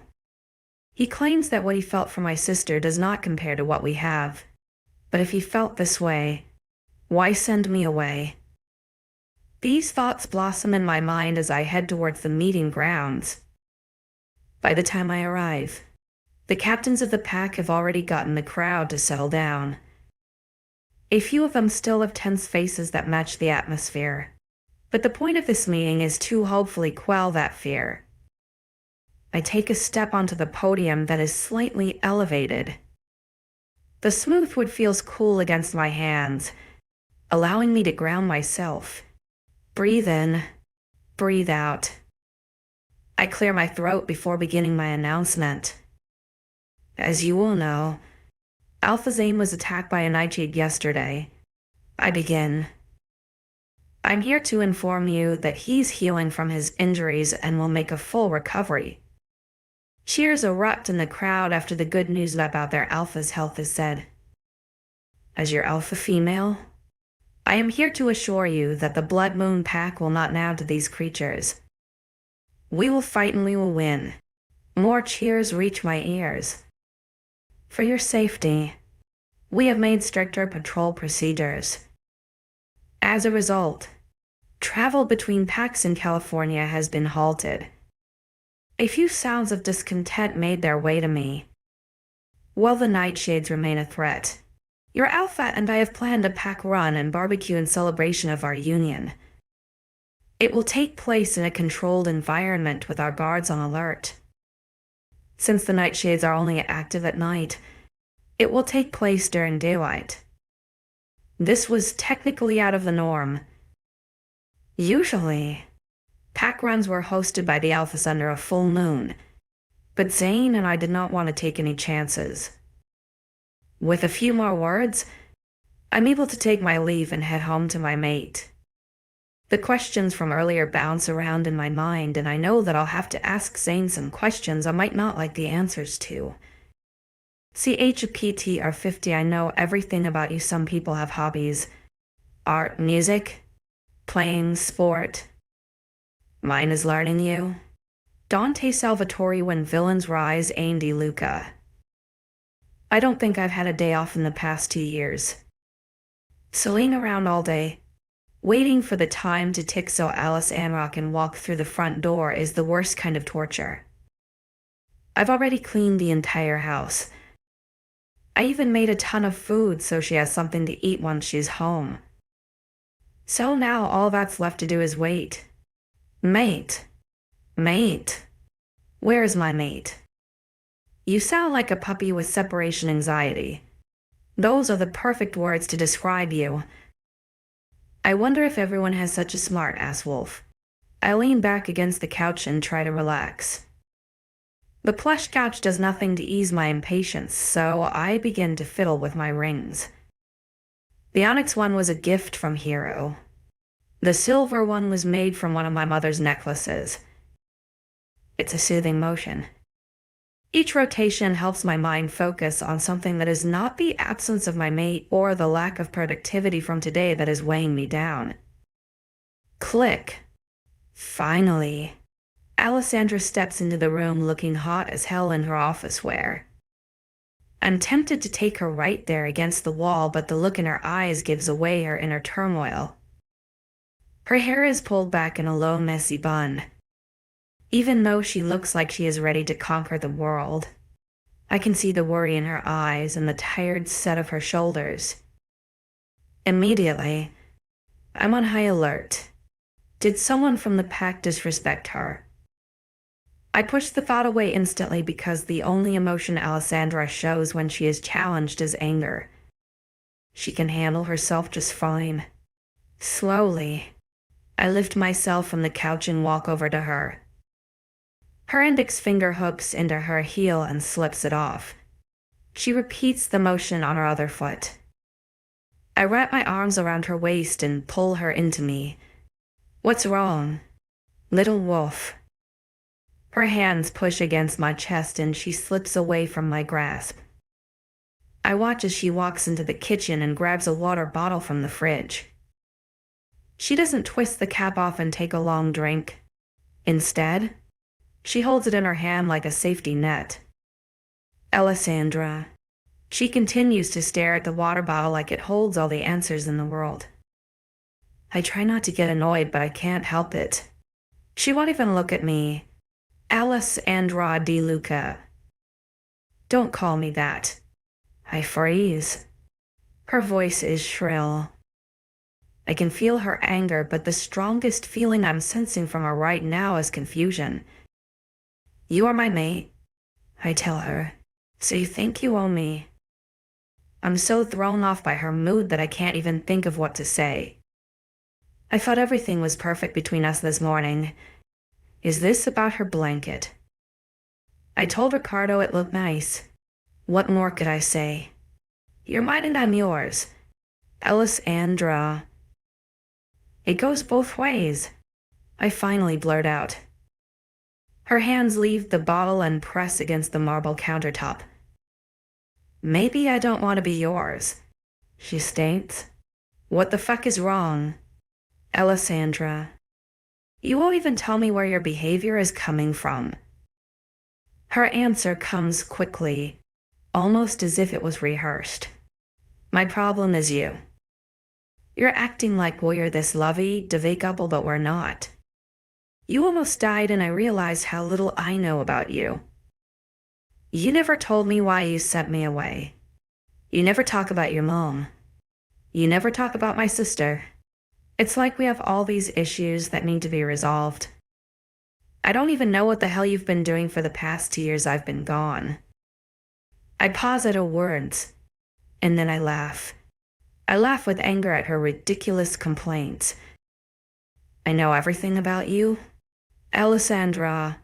He claims that what he felt for my sister does not compare to what we have. But if he felt this way, why send me away? These thoughts blossom in my mind as I head towards the meeting grounds. By the time I arrive, the captains of the pack have already gotten the crowd to settle down. A few of them still have tense faces that match the atmosphere, but the point of this meeting is to hopefully quell that fear. I take a step onto the podium that is slightly elevated. The smooth wood feels cool against my hands, allowing me to ground myself. Breathe in, breathe out. I clear my throat before beginning my announcement. As you all know, Alpha Zane was attacked by a Nightshade yesterday. I begin. I'm here to inform you that he's healing from his injuries and will make a full recovery. Cheers erupt in the crowd after the good news about their alpha's health is said. As your alpha female, I am here to assure you that the Blood Moon Pack will not bow to these creatures. We will fight and we will win. More cheers reach my ears. For your safety, we have made stricter patrol procedures. As a result, travel between packs in California has been halted. A few sounds of discontent made their way to me. While the Nightshades remain a threat, your alpha and I have planned a pack run and barbecue in celebration of our union. It will take place in a controlled environment with our guards on alert. Since the Nightshades are only active at night, it will take place during daylight. This was technically out of the norm. Usually, pack runs were hosted by the alphas under a full moon, but Zane and I did not want to take any chances. With a few more words, I'm able to take my leave and head home to my mate. The questions from earlier bounce around in my mind, and I know that I'll have to ask Zane some questions I might not like the answers to. See, age of PT are 50. I know everything about you. Some people have hobbies. Art, music, playing, sport. Mine is learning you. Dante Salvatore When Villains Rise, Zane De Luca. I don't think I've had a day off in the past 2 years. Sitting around all day, waiting for the time to tick so Alessandra can walk through the front door is the worst kind of torture. I've already cleaned the entire house. I even made a ton of food so she has something to eat once she's home. So now all that's left to do is wait. Mate. Where is my mate? You sound like a puppy with separation anxiety. Those are the perfect words to describe you. I wonder if everyone has such a smart-ass wolf. I lean back against the couch and try to relax. The plush couch does nothing to ease my impatience, so I begin to fiddle with my rings. The onyx one was a gift from Hero. The silver one was made from one of my mother's necklaces. It's a soothing motion. Each rotation helps my mind focus on something that is not the absence of my mate or the lack of productivity from today that is weighing me down. Click. Finally. Alessandra steps into the room looking hot as hell in her office wear. I'm tempted to take her right there against the wall, but the look in her eyes gives away her inner turmoil. Her hair is pulled back in a low, messy bun. Even though she looks like she is ready to conquer the world, I can see the worry in her eyes and the tired set of her shoulders. Immediately, I'm on high alert. Did someone from the pack disrespect her? I push the thought away instantly because the only emotion Alessandra shows when she is challenged is anger. She can handle herself just fine. Slowly, I lift myself from the couch and walk over to her. Her index finger hooks into her heel and slips it off. She repeats the motion on her other foot. I wrap my arms around her waist and pull her into me. What's wrong? Little wolf. Her hands push against my chest and she slips away from my grasp. I watch as she walks into the kitchen and grabs a water bottle from the fridge. She doesn't twist the cap off and take a long drink. Instead, she holds it in her hand like a safety net. Alessandra. She continues to stare at the water bottle like it holds all the answers in the world. I try not to get annoyed, but I can't help it. She won't even look at me. Alessandra De Luca. Don't call me that. I freeze. Her voice is shrill. I can feel her anger, but the strongest feeling I'm sensing from her right now is confusion. You are my mate, I tell her, so you think you owe me. I'm so thrown off by her mood that I can't even think of what to say. I thought everything was perfect between us this morning. Is this about her blanket? I told Ricardo it looked nice. What more could I say? You're mine and I'm yours. Alessandra. It goes both ways. I finally blurt out. Her hands leave the bottle and press against the marble countertop. Maybe I don't want to be yours, she states. What the fuck is wrong? Alessandra. You won't even tell me where your behavior is coming from. Her answer comes quickly, almost as if it was rehearsed. My problem is you. You're acting like we're this 𝐊𝐢𝐬𝐩𝐿𝐷𝐐𝐿𝐷 couple, but we're not. You almost died and I realized how little I know about you. You never told me why you sent me away. You never talk about your mom. You never talk about my sister. It's like we have all these issues that need to be resolved. I don't even know what the hell you've been doing for the past 2 years I've been gone. I pause at her words, and then I laugh. I laugh with anger at her ridiculous complaints. I know everything about you, Alessandra,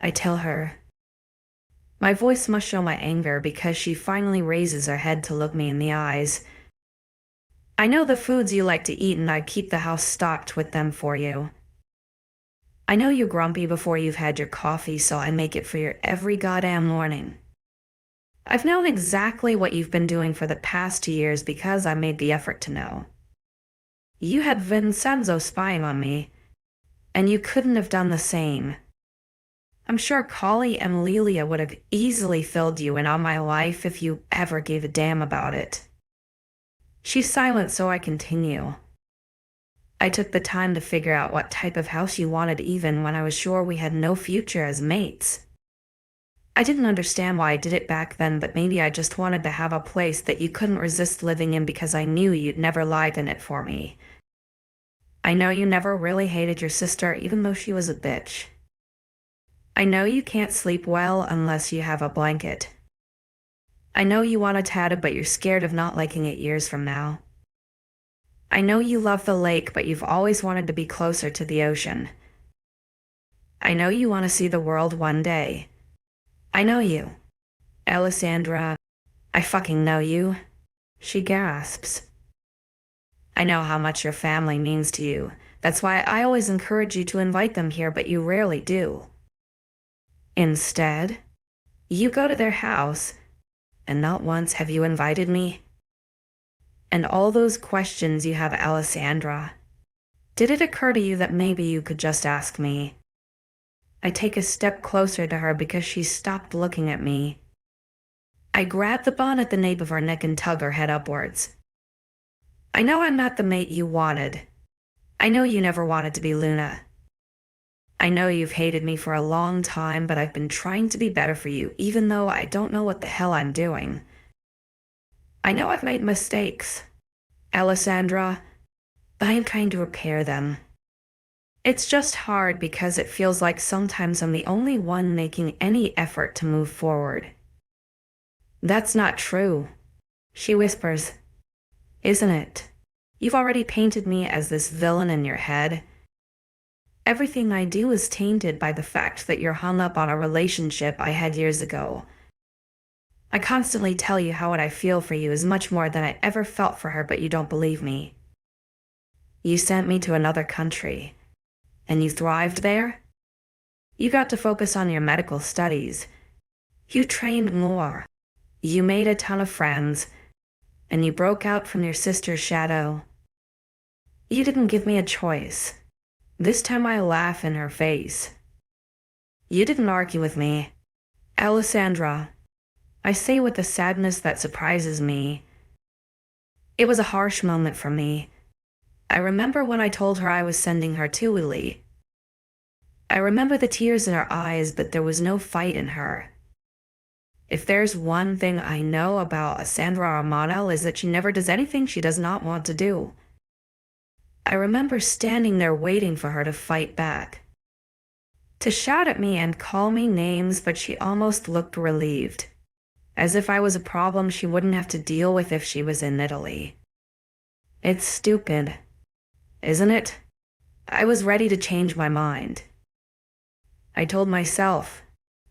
I tell her. My voice must show my anger because she finally raises her head to look me in the eyes. I know the foods you like to eat and I keep the house stocked with them for you. I know you're grumpy before you've had your coffee, so I make it for you every goddamn morning. I've known exactly what you've been doing for the past 2 years because I made the effort to know. You had Vincenzo spying on me, and you couldn't have done the same. I'm sure �K𝐤𝐤 and 𝐊𝐢𝐬 would have easily filled you in on my life if you ever gave a damn about it. She's silent, so I continue. I took the time to figure out what type of house you wanted even when I was sure we had no future as mates. I didn't understand why I did it back then, but maybe I just wanted to have a place that you couldn't resist living in because I knew you'd never lied in it for me. I know you never really hated your sister, even though she was a bitch. I know you can't sleep well unless you have a blanket. I know you want a tattoo, but you're scared of not liking it years from now. I know you love the lake, but you've always wanted to be closer to the ocean. I know you want to see the world one day. I know you, Alessandra. I fucking know you, she gasps. I know how much your family means to you. That's why I always encourage you to invite them here, but you rarely do. Instead, you go to their house, and not once have you invited me. And all those questions you have, Alessandra. Did it occur to you that maybe you could just ask me? I take a step closer to her because she stopped looking at me. I grab the bun at the nape of her neck and tug her head upwards. I know I'm not the mate you wanted. I know you never wanted to be Luna. I know you've hated me for a long time, but I've been trying to be better for you, even though I don't know what the hell I'm doing. I know I've made mistakes, Alessandra, but I am trying to repair them. It's just hard because it feels like sometimes I'm the only one making any effort to move forward. That's not true, she whispers. Isn't it? You've already painted me as this villain in your head. Everything I do is tainted by the fact that you're hung up on a relationship I had years ago. I constantly tell you how what I feel for you is much more than I ever felt for her, but you don't believe me. You sent me to another country, and you thrived there? You got to focus on your medical studies. You trained more. You made a ton of friends, and you broke out from your sister's shadow. You didn't give me a choice. This time I laugh in her face. You didn't argue with me, Alessandra. I say with a sadness that surprises me. It was a harsh moment for me. I remember when I told her I was sending her to 𝐿𝐿𝐬. I remember the tears in her eyes, but there was no fight in her. If there's one thing I know about Alessandra Romano is that she never does anything she does not want to do. I remember standing there waiting for her to fight back, to shout at me and call me names, but she almost looked relieved, as if I was a problem she wouldn't have to deal with if she was in Italy. It's stupid, isn't it? I was ready to change my mind. I told myself,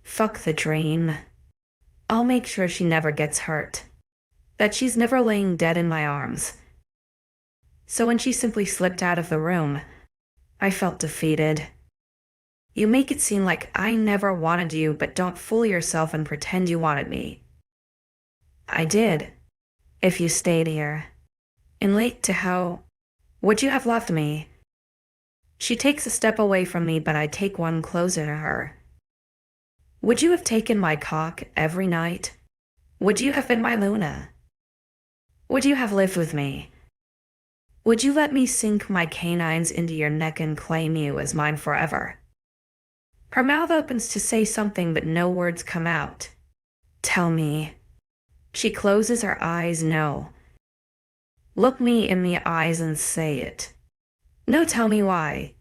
fuck the dream. I'll make sure she never gets hurt, that she's never laying dead in my arms. So when she simply slipped out of the room, I felt defeated. You make it seem like I never wanted you, but don't fool yourself and pretend you wanted me. I did, if you stayed here. In 𝐿𝐴𝐻, would you have left me? She takes a step away from me, but I take one closer to her. Would you have taken my cock every night? Would you have been my Luna? Would you have lived with me? Would you let me sink my canines into your neck and claim you as mine forever? Her mouth opens to say something, but no words come out. Tell me. She closes her eyes. No. Look me in the eyes and say it. No, tell me why.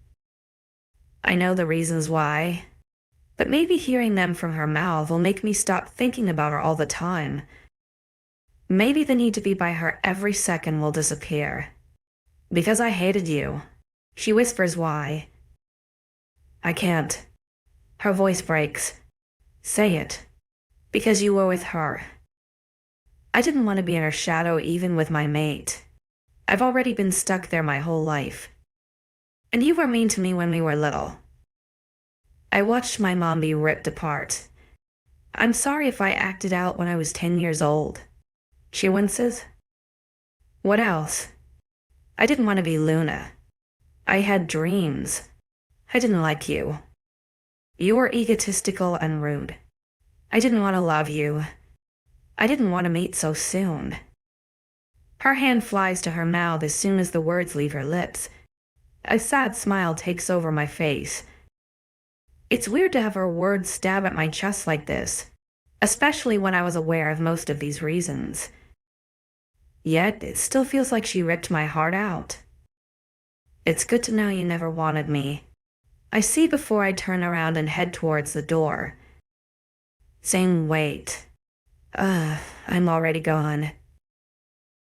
I know the reasons why, but maybe hearing them from her mouth will make me stop thinking about her all the time. Maybe the need to be by her every second will disappear. Because I hated you. She whispers why. I can't. Her voice breaks. Say it. Because you were with her. I didn't want to be in her shadow even with my mate. I've already been stuck there my whole life. And you were mean to me when we were little. I watched my mom be ripped apart. I'm sorry if I acted out when I was 10 years old. She winces. What else? I didn't want to be Luna. I had dreams. I didn't like you. You were egotistical and rude. I didn't want to love you. I didn't want to meet so soon. Her hand flies to her mouth as soon as the words leave her lips. A sad smile takes over my face. It's weird to have her words stab at my chest like this, especially when I was aware of most of these reasons. Yet, it still feels like she ripped my heart out. It's good to know you never wanted me. I see before I turn around and head towards the door. Saying, wait. I'm already gone.